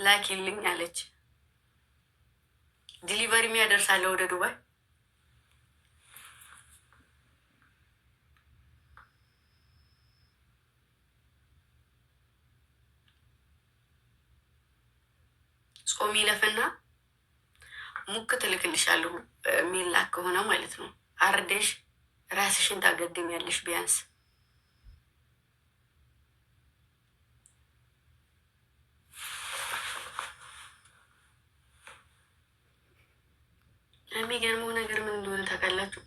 ላኪልኝ አለች። ዲሊቨሪ የሚያደርሳለ ወደ ዱባይ። ጾም ይለፍና ሙክ ትልክልሻለሁ የሚላክ ከሆነ ማለት ነው። አርደሽ ራስሽን ታገድሚያለሽ ቢያንስ። የሚገርመው ነገር ምን እንደሆነ ታውቃላችሁ?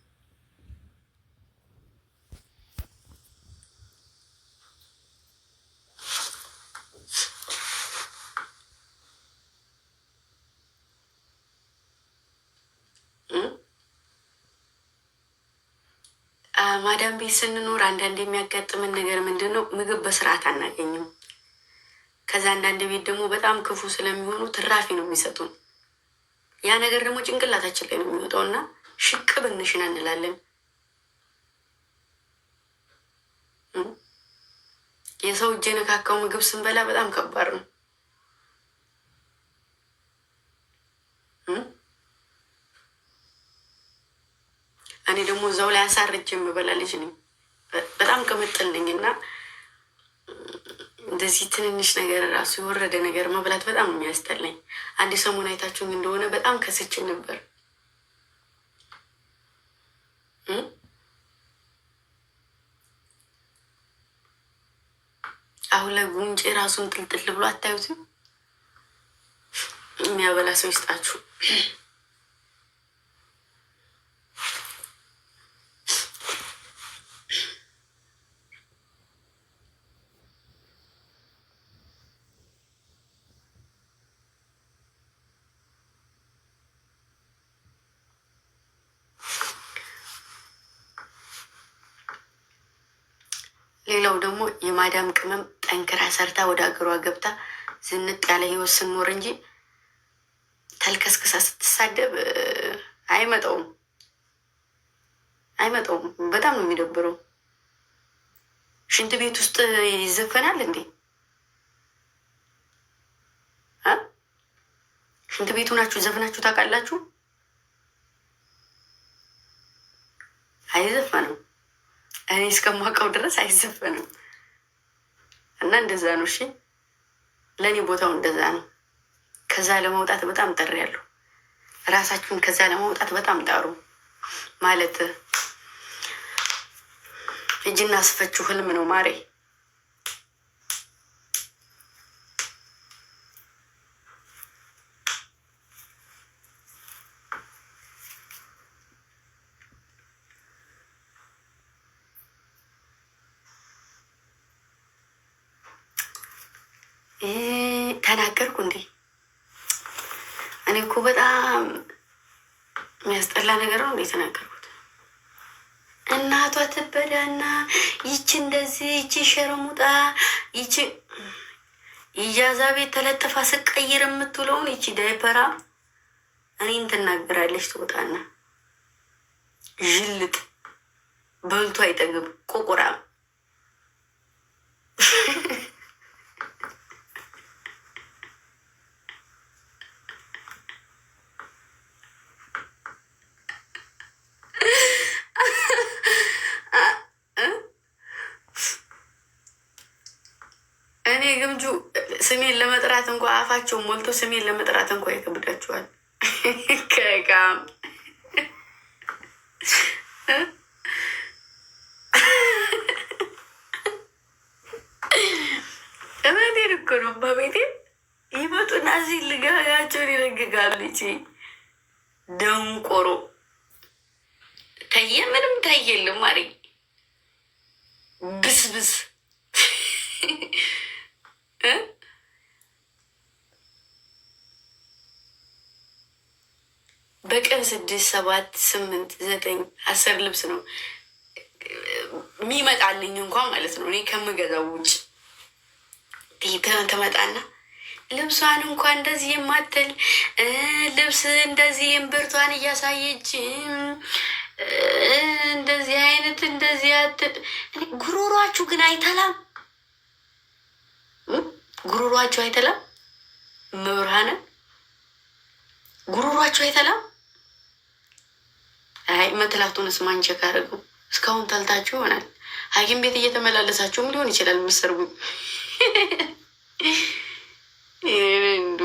ማዳም ቤት ስንኖር አንዳንድ የሚያጋጥምን ነገር ምንድን ነው? ምግብ በስርዓት አናገኝም። ከዛ አንዳንድ ቤት ደግሞ በጣም ክፉ ስለሚሆኑ ትራፊ ነው የሚሰጡን። ያ ነገር ደግሞ ጭንቅላታችን ላይ ነው የሚወጣው እና ሽቅብ እንሽና እንላለን። የሰው እጅ የነካካው ምግብ ስንበላ በጣም ከባድ ነው። እኔ ደግሞ እዛው ላይ አሳርጅ የምበላ ልጅ ነኝ። በጣም ቅምጥል ነኝ እና እንደዚህ ትንንሽ ነገር ራሱ የወረደ ነገር መብላት በጣም የሚያስጠላኝ። አንድ ሰሞን አይታችሁኝ እንደሆነ በጣም ከስቼ ነበር። አሁን ላይ ጉንጬ ራሱን ጥልጥል ብሎ አታዩትም? የሚያበላ ሰው ይስጣችሁ። ሌላው ደግሞ የማዳም ቅመም ጠንክራ ሰርታ ወደ ሀገሯ ገብታ ዝንጥ ያለ ህይወት ስንኖር እንጂ ተልከስክሳ ስትሳደብ አይመጣውም። በጣም ነው የሚደብረው። ሽንት ቤት ውስጥ ይዘፈናል እንዴ? ሽንት ቤቱ ናችሁ ዘፍናችሁ ታውቃላችሁ? አይዘፈንም። እኔ እስከማውቀው ድረስ አይዘፈንም። እና እንደዛ ነው። እሺ ለእኔ ቦታው እንደዛ ነው። ከዛ ለመውጣት በጣም ጥሬያለሁ። ራሳችሁን ከዛ ለመውጣት በጣም ጣሩ። ማለት እጅና አስፈችሁ ህልም ነው ማሬ። ተናገርኩ እንዴ? እኔ እኮ በጣም የሚያስጠላ ነገር ነው እንዴ የተናገርኩት። እናቷ ትበዳና ይቺ እንደዚህ ይቺ ሸርሙጣ ይቺ ኢጃዛ ቤት ተለጥፋ ስቀይር የምትውለውን ይቺ ዳይፐራ እኔን ትናገራለች። ትወጣና ዥልጥ በልቶ አይጠግብ ቆቁራም እኔ ግምጁ ስሜን ለመጥራት እንኳ አፋቸው ሞልቶ ስሜን ለመጥራት እንኳ ይከብዳቸዋል። ከቃም እመቴን እኮ ነው። በቤቴ ይመጡና እዚህ ልጋጋቸውን ይረግጋሉ። ይቺ ደንቆሮ ታየ ምንም ታየልም ማሪ ብስብስ በቀን 6 7 8 9 10 ልብስ ነው የሚመጣልኝ እንኳን ማለት ነው። እኔ ከምገዛው ውጭ ተመጣና ልብሷን እንኳን እንደዚህ የማትል ልብስ እንደዚህ እምብርቷን እያሳየች እንደዚህ አይነት እንደዚህ አትል። ጉሮሯችሁ ግን አይተላም፣ ጉሮሯችሁ አይተላም። መብርሃነ ጉሮሯችሁ አይተላም። አይ መትላቱንስ ማን ቼክ አደረገው? እስካሁን ተልታችሁ ይሆናል። ሐኪም ቤት እየተመላለሳችሁም ሊሆን ይችላል የምትሰርጉኝ። እንዱ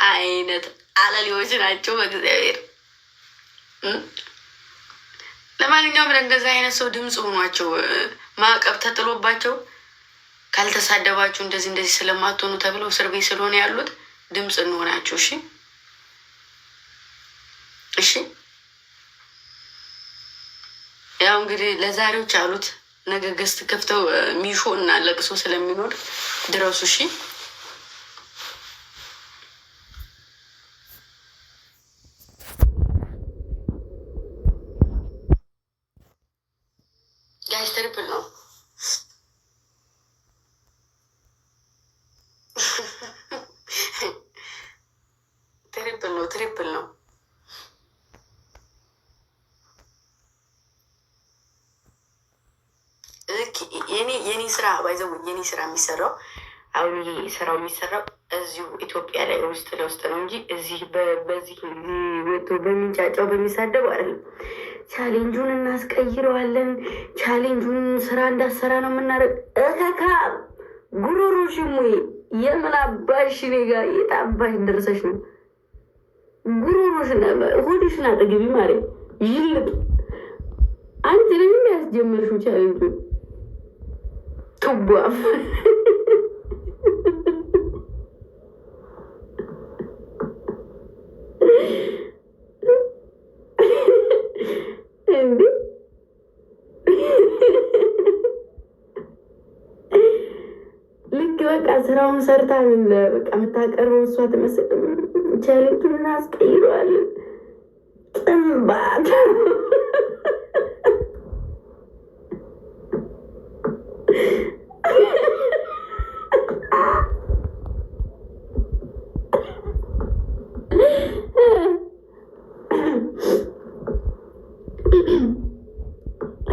አይነት አለሌዎች ናቸው በእግዚአብሔር። ለማንኛውም ለእንደዚህ አይነት ሰው ድምፅ ሆኗቸው ማዕቀብ ተጥሎባቸው ካልተሳደባችሁ እንደዚህ እንደዚህ ስለማትሆኑ ተብለው እስር ቤት ስለሆነ ያሉት ድምፅ እንሆናችሁ። እሺ እሺ። ያው እንግዲህ ለዛሬዎች አሉት ነገ ገስት ከፍተው ሚሾ እና ለቅሶ ስለሚኖር ድረሱ። እሺ ጋይስ፣ ትሪፕል ነው ትሪፕል ነው ትሪፕል ነው። የኔ ስራ ባይዘው የኔ ስራ የሚሰራው አሁን ይሄ ስራው የሚሰራው እዚሁ ኢትዮጵያ ላይ ውስጥ ለውስጥ ነው እንጂ እዚህ በዚህ ወጥቶ በሚንጫጫው በሚሳደበው አይደለም። ቻሌንጁን እናስቀይረዋለን። ቻሌንጁን ስራ እንዳሰራ ነው የምናደርግ። እከካ ጉሮሮሽም ወይ የምን አባሽ ኔጋ የጣባሽ ደርሰሽ ነው ጉሮሮሽን ሆድሽን አጠገቢ ማለት ይልቅ አንቺ ነው የሚያስጀምርሽው ቻሌንጁን ቱቧፍ እንዴ ልክ በቃ ስራውን ሰርታ በቃ የምታቀርበው እሷ ትመስል። ቻሌንጁን እናስቀይረዋለን። ጥንባት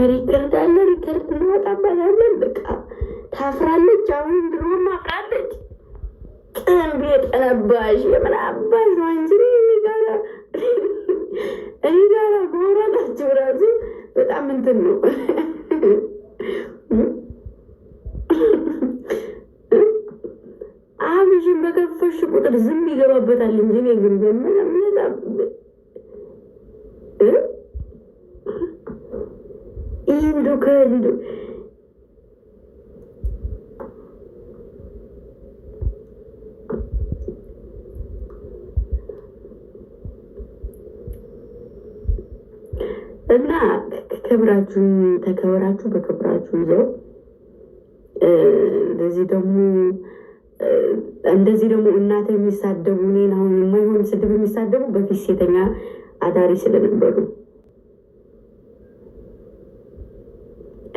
ሪከርድ አለ። ሪከርድ እንወጣበታለን። በቃ ታፍራለች። አሁን ድሮ ማፍራለች። ጥንብ የጠነባሽ የምን አባሽ ነው እንጂ እኔ ጋራ ማውራታቸው ራሱ በጣም እንትን ነው። አብሽን በከፈሽ ቁጥር ዝም ይገባበታል እንጂ እኔ ግን ይህንዱ ከህንዱ እና ክብራችሁ ተከብራችሁ በክብራችሁ ይዘው እንደዚህ ደግሞ እናት የሚሳደቡ እኔን አሁን የማይሆን ስድብ የሚሳደቡ በፊት ሴተኛ አዳሪ ስለነበሩ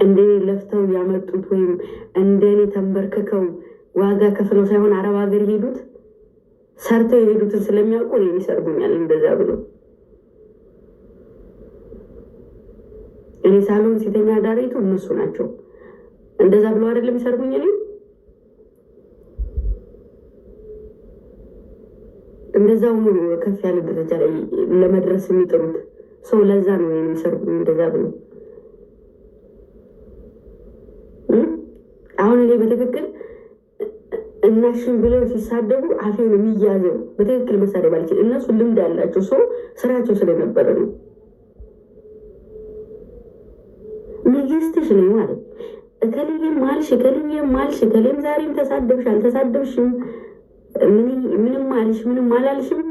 እንደኔ ለፍተው ያመጡት ወይም እንደኔ ተንበርክከው ዋጋ ከፍለው ሳይሆን አረብ ሀገር የሄዱት ሰርተው የሄዱትን ስለሚያውቁ እኔን ይሰርቡኛል። እንደዛ ብሎ እኔ ሳሎን ሴተኛ አዳሪቱ እነሱ ናቸው። እንደዛ ብሎ አይደለም ይሰርቡኝ። እኔ እንደዛው ነው ከፍ ያለ ደረጃ ላይ ለመድረስ የሚጥሩት ሰው። ለዛ ነው የሚሰርቡኝ እንደዛ ብሎ። አሁን እኔ በትክክል እናሽን ብለው ሲሳደቡ አፌን የሚያዘው በትክክል መሳደብ አልችልም። እነሱ ልምድ ያላቸው ሰው ስራቸው ስለነበረ ነው። ንግስትሽ ነው ማለት እከሌም ማልሽ እከሌም ማልሽ እከሌም ዛሬም ተሳደብሽ አልተሳደብሽም ምንም ማልሽ ምንም አላልሽም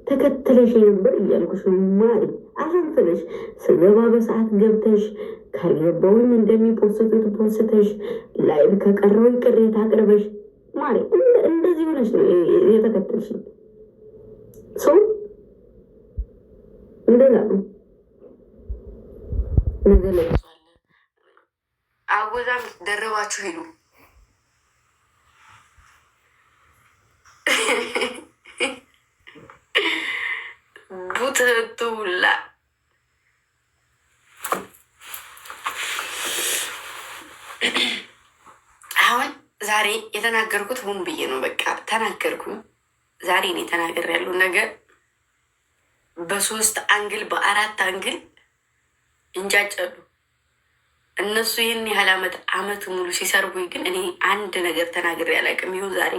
ተከትለሽ ነበር እያልኩሽ ነው ማሪ። አፈንፍለሽ ስገባ በሰዓት ገብተሽ ካልገባውም እንደሚፖስቱት ፖስተሽ ላይቭ ከቀረው ቅሬታ አቅርበሽ ማሪ እንደዚህ ሆነሽ ነው የተከተልሽ ሰው። እንደዛ ነው ነገር ላይ አጎዛም ደረባችሁ ሄዱ። ትህቱላ አሁን ዛሬ የተናገርኩት ሆን ብዬ ነው። በቃ ተናገርኩኝ። ዛሬ ነው የተናገር ያለው ነገር በ3 አንግል በ4 አንግል እንጃጨሉ። እነሱ ይህን ያህል አመት ሙሉ ሲሰርጉኝ፣ ግን እኔ አንድ ነገር ተናግሬ አላውቅም። ይሁን ዛሬ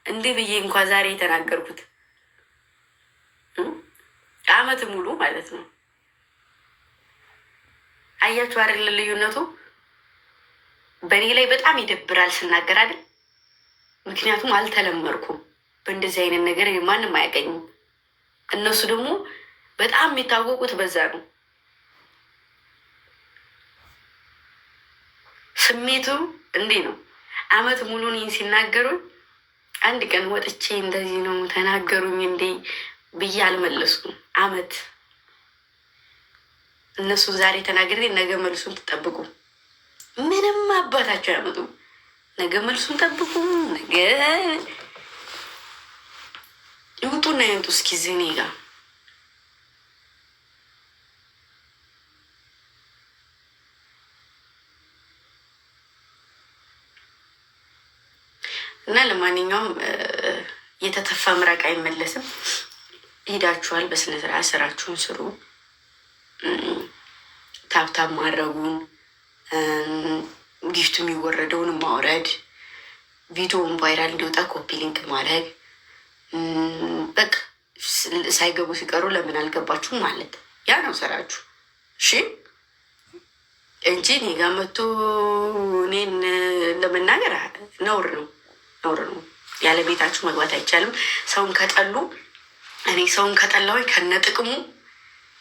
እንዲህ ብዬ እንኳ ዛሬ የተናገርኩት አመት ሙሉ ማለት ነው። አያችሁ አይደል ልዩነቱ? በእኔ ላይ በጣም ይደብራል ስናገር አይደል? ምክንያቱም አልተለመድኩም በእንደዚህ አይነት ነገር፣ ማንም አያገኝም። እነሱ ደግሞ በጣም የሚታወቁት በዛ ነው። ስሜቱ እንዲህ ነው። አመት ሙሉ እኔን ሲናገሩኝ አንድ ቀን ወጥቼ እንደዚህ ነው ተናገሩኝ እንዴ ብዬ አልመለስኩም። አመት እነሱ ዛሬ ተናግሬ ነገ መልሱን ትጠብቁ። ምንም አባታቸው ያመጡ ነገ መልሱን ጠብቁ። ነገ ይውጡና ይምጡ እስኪ እዚህ እኔ ጋ እና ለማንኛውም የተተፋ ምራቅ አይመለስም። ሄዳችኋል፣ በስነ ስርዓት ስራችሁን ስሩ። ታብታብ ማድረጉን ጊፍቱ የሚወረደውን ማውረድ፣ ቪዲዮውን ቫይራል እንዲወጣ ኮፒ ሊንክ ማድረግ፣ በቃ ሳይገቡ ሲቀሩ ለምን አልገባችሁም ማለት ያ ነው ስራችሁ። እሺ እንጂ እኔ ጋ መቶ እኔን ለመናገር ነውር ነው፣ ነውር ነው። ያለ ቤታችሁ መግባት አይቻልም። ሰውን ከጠሉ እኔ ሰውን ከጠላሁኝ ከነ ጥቅሙ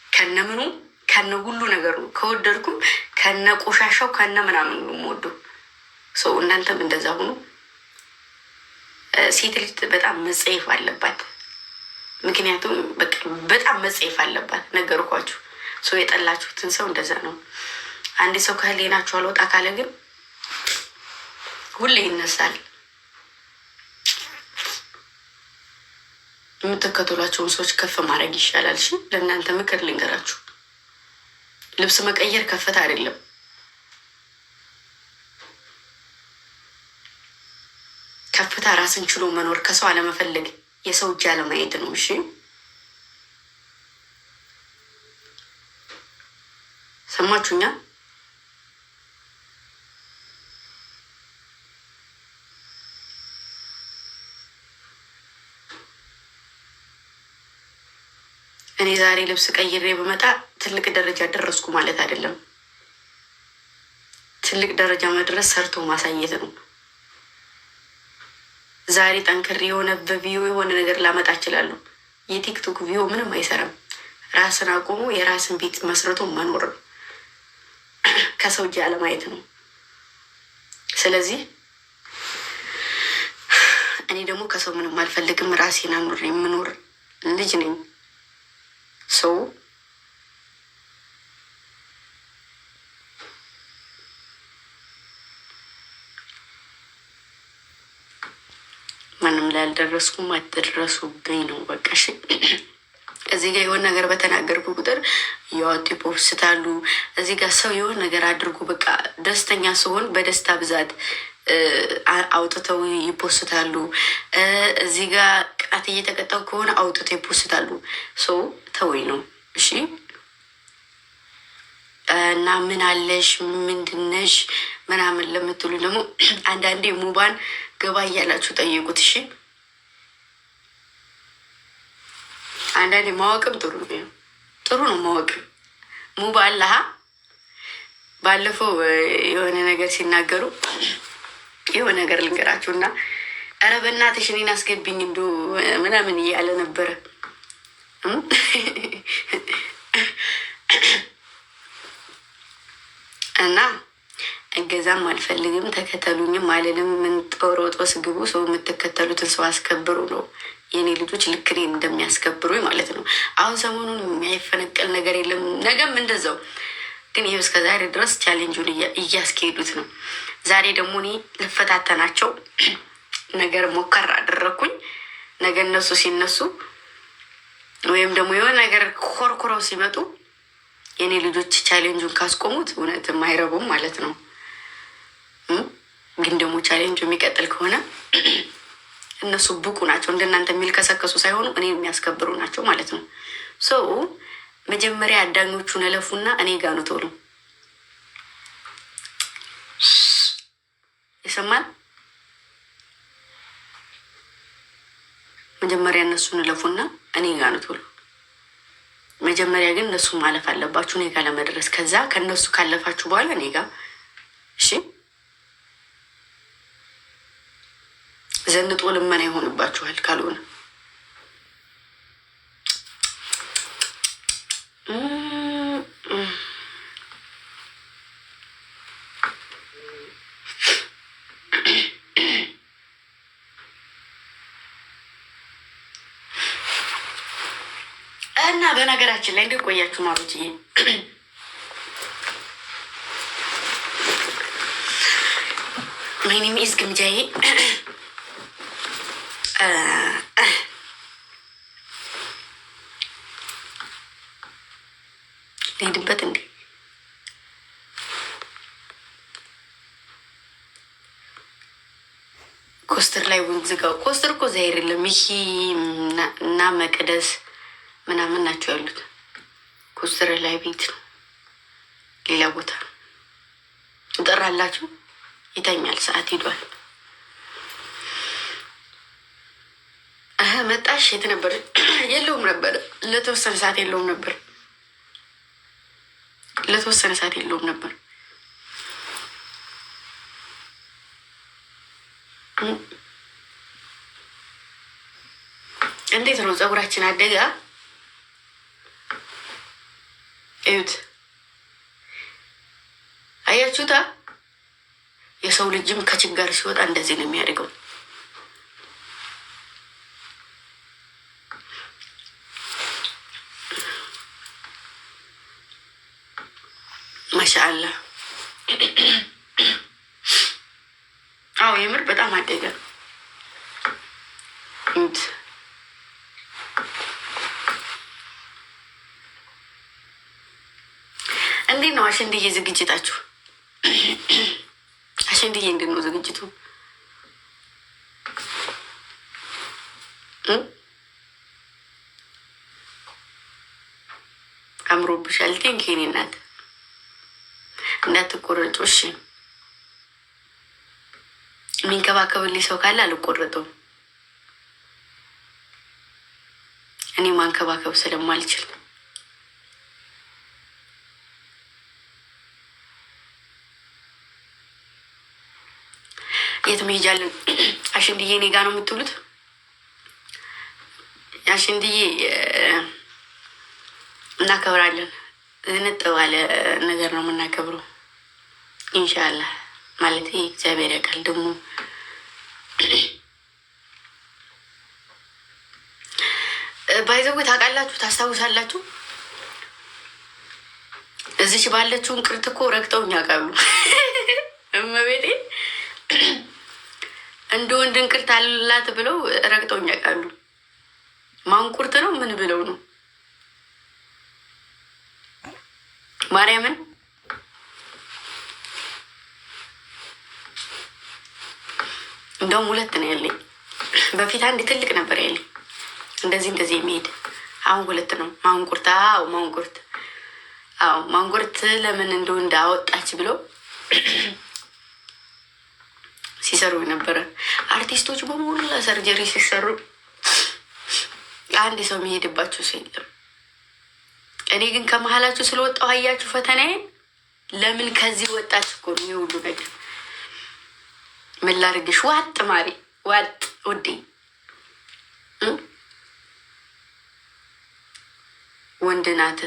ከነ ምኑ ከነ ሁሉ ነገር ነው። ከወደድኩም ከነ ቆሻሻው ከነ ምናምን ነው የምወደው ሰው። እናንተም እንደዛ ሁኑ። ሴት ልጅ በጣም መጸየፍ አለባት። ምክንያቱም በጣም መጸየፍ አለባት። ነገርኳችሁ። ሰው የጠላችሁትን ሰው እንደዛ ነው። አንድ ሰው ከህሊናችሁ አልወጣ ካለ ግን ሁሌ ይነሳል። የምትከተሏቸውን ሰዎች ከፍ ማድረግ ይሻላል። እሺ ለእናንተ ምክር ልንገራችሁ። ልብስ መቀየር ከፍታ አይደለም። ከፍታ ራስን ችሎ መኖር፣ ከሰው አለመፈለግ፣ የሰው እጅ አለማየት ነው። እሺ ሰማችሁኛ? እኔ ዛሬ ልብስ ቀይሬ በመጣ ትልቅ ደረጃ ደረስኩ ማለት አይደለም። ትልቅ ደረጃ መድረስ ሰርቶ ማሳየት ነው። ዛሬ ጠንክሬ የሆነ በቪዮ የሆነ ነገር ላመጣ እችላለሁ። የቲክቶክ ቪዮ ምንም አይሰራም። ራስን አቁሞ የራስን ቤት መስርቶ መኖር ነው። ከሰው እጅ አለማየት ነው። ስለዚህ እኔ ደግሞ ከሰው ምንም አልፈልግም። ራሴን አኑር የምኖር ልጅ ነኝ። ሰው ማንም ላይ አልደረስኩም፣ አትደረሱብኝ ነው በቃ። እሺ እዚህ ጋር የሆነ ነገር በተናገርኩ ቁጥር ያወጡ ይፖስታሉ። እዚህ ጋር ሰው የሆነ ነገር አድርጉ በቃ ደስተኛ ሲሆን በደስታ ብዛት አውጥተው ይፖስታሉ። እዚህ ጋር ቅጣት እየተቀጣው ከሆነ አውጥተው ይፖስታሉ። ሰው ተወኝ ነው እሺ። እና ምን አለሽ ምንድነሽ ምናምን ለምትሉ ደግሞ አንዳንዴ ሙባን ገባ እያላችሁ ጠይቁት እሺ። አንዳንዴ ማወቅም ጥሩ ነው፣ ጥሩ ነው ማወቅም። ሙባ አለሃ ባለፈው የሆነ ነገር ሲናገሩ የሆነ ነገር ልንገራችሁ እና ኧረ በእናትሽ እኔን አስገብኝ እንዶ ምናምን እያለ ነበረ። እና እገዛም አልፈልግም ተከተሉኝም አልልም። ምን ጦሮጦስ ግቡ። ሰው የምትከተሉትን ሰው አስከብሩ ነው የኔ ልጆች፣ ልክ እኔን እንደሚያስከብሩኝ ማለት ነው። አሁን ሰሞኑን የሚያይፈነቀል ነገር የለም፣ ነገም እንደዛው። ግን ይህ እስከ ዛሬ ድረስ ቻሌንጁን እያስኬዱት ነው። ዛሬ ደግሞ እኔ ልፈታተናቸው ነገር ሞከር አደረግኩኝ። ነገ እነሱ ሲነሱ ወይም ደግሞ የሆነ ነገር ኮርኩረው ሲመጡ የኔ ልጆች ቻሌንጁን ካስቆሙት እውነትም አይረቡም ማለት ነው። ግን ደግሞ ቻሌንጁ የሚቀጥል ከሆነ እነሱ ብቁ ናቸው። እንደናንተ የሚልከሰከሱ ሳይሆኑ እኔ የሚያስከብሩ ናቸው ማለት ነው። ሰው መጀመሪያ አዳኞቹን እለፉና እኔ ጋር ነው ቶሎ ይሰማል። መጀመሪያ እነሱን እለፉና እኔ ጋር ነው ቶሎ። መጀመሪያ ግን እነሱ ማለፍ አለባችሁ እኔ ጋር ለመድረስ። ከዛ ከእነሱ ካለፋችሁ በኋላ እኔ ጋር እሺ። ዘንጦ ልመና ይሆንባችኋል ካልሆነ እና በነገራችን ላይ እንዴት ቆያችሁ ማሩትዬ? ማይኔም ኢዝ ግምጃዬ ልሄድበት እንዴ? ኮስተር ላይ ዝጋው። ኮስተር እኮ እዛ አይደለም ይሄ እና መቅደስ ምናምን ናቸው ያሉት። ኮስተር ላይ ቤት ነው፣ ሌላ ቦታ እንጠራላችሁ። ይተኛል፣ ሰዓት ሄዷል። መጣሽ? የት ነበር? የለውም ነበር ለተወሰነ ሰዓት የለውም ነበር። ለተወሰነ ሰዓት የለውም ነበር። እንዴት ነው ፀጉራችን አደጋ? እዩት፣ አያችሁታ? የሰው ልጅም ከችጋር ሲወጣ እንደዚህ ነው የሚያደርገው። ማሻአላ። አዎ የምር በጣም አደገ። እንዴት ነው አሸንድዬ ዝግጅታችሁ? አሸንድዬ እንዴት ነው ዝግጅቱ? አምሮብሻል። ቴንክ ኔ እናት እንዳትቆረጡ እሺ። የሚንከባከብልኝ ሰው ካለ አልቆረጠውም። እኔ ማንከባከብ ስለማልችል የት መሄጃለን? አሸንድዬ እኔ ጋ ነው የምትውሉት? አሸንድዬ እናከብራለን። ዝንጥ ባለ ነገር ነው የምናከብረው ኢንሻላህ። ማለት እግዚአብሔር ያውቃል። ደግሞ ባይዘው ታውቃላችሁ፣ ታስታውሳላችሁ እዚች ባለችው እንቅርት እኮ ረግጠውኝ ያውቃሉ። እመቤቴ እንደ ወንድ እንቅርት አላት ብለው ረግጠውኝ ያውቃሉ። ማንቁርት ነው ምን ብለው ነው ማርያምን። እንደውም ሁለት ነው ያለኝ። በፊት አንድ ትልቅ ነበር ያለኝ እንደዚህ እንደዚህ የሚሄድ። አሁን ሁለት ነው። ማንቁርት። አዎ ማንቁርት። አዎ ማንቁርት ለምን እንደው እንዳወጣች ብለው ሲሰሩ ነበረ። አርቲስቶች በሙሉ ሰርጀሪ ሲሰሩ አንድ ሰው የሚሄድባቸው ሰው የለም። እኔ ግን ከመሀላችሁ ስለወጣሁ አያችሁ ፈተናዬን። ለምን ከዚህ ወጣች እኮ ነው የሁሉ ነገር። ምን ላድርግሽ? ዋጥ ማሪ ዋጥ ውዴ። ወንድ ናት።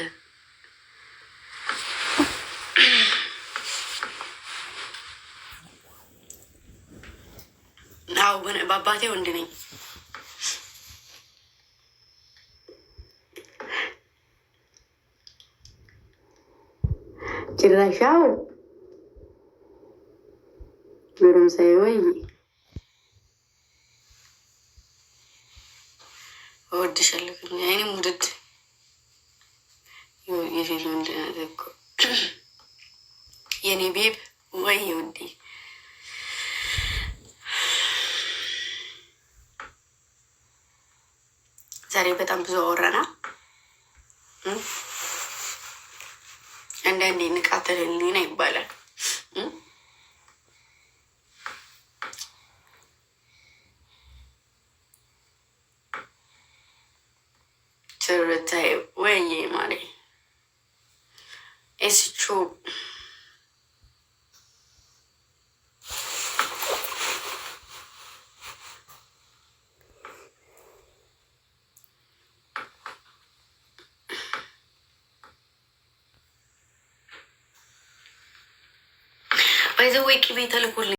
አዎ በአባቴ ወንድ ነኝ። ጭራሻው ብሩም ሳይወይ እወድሻለሁ። እኔም ውድድ የሴት ወንድ ናት እኮ የኔ ቤብ ወይ ውዴ። ዛሬ በጣም ብዙ አወራና አንዳንዴ ንቃተ ህሊና ይባላል። ትርታይ ወይ ማሬ ኤስቹ ባይዘወይ ቅቤ ተልኮልኝ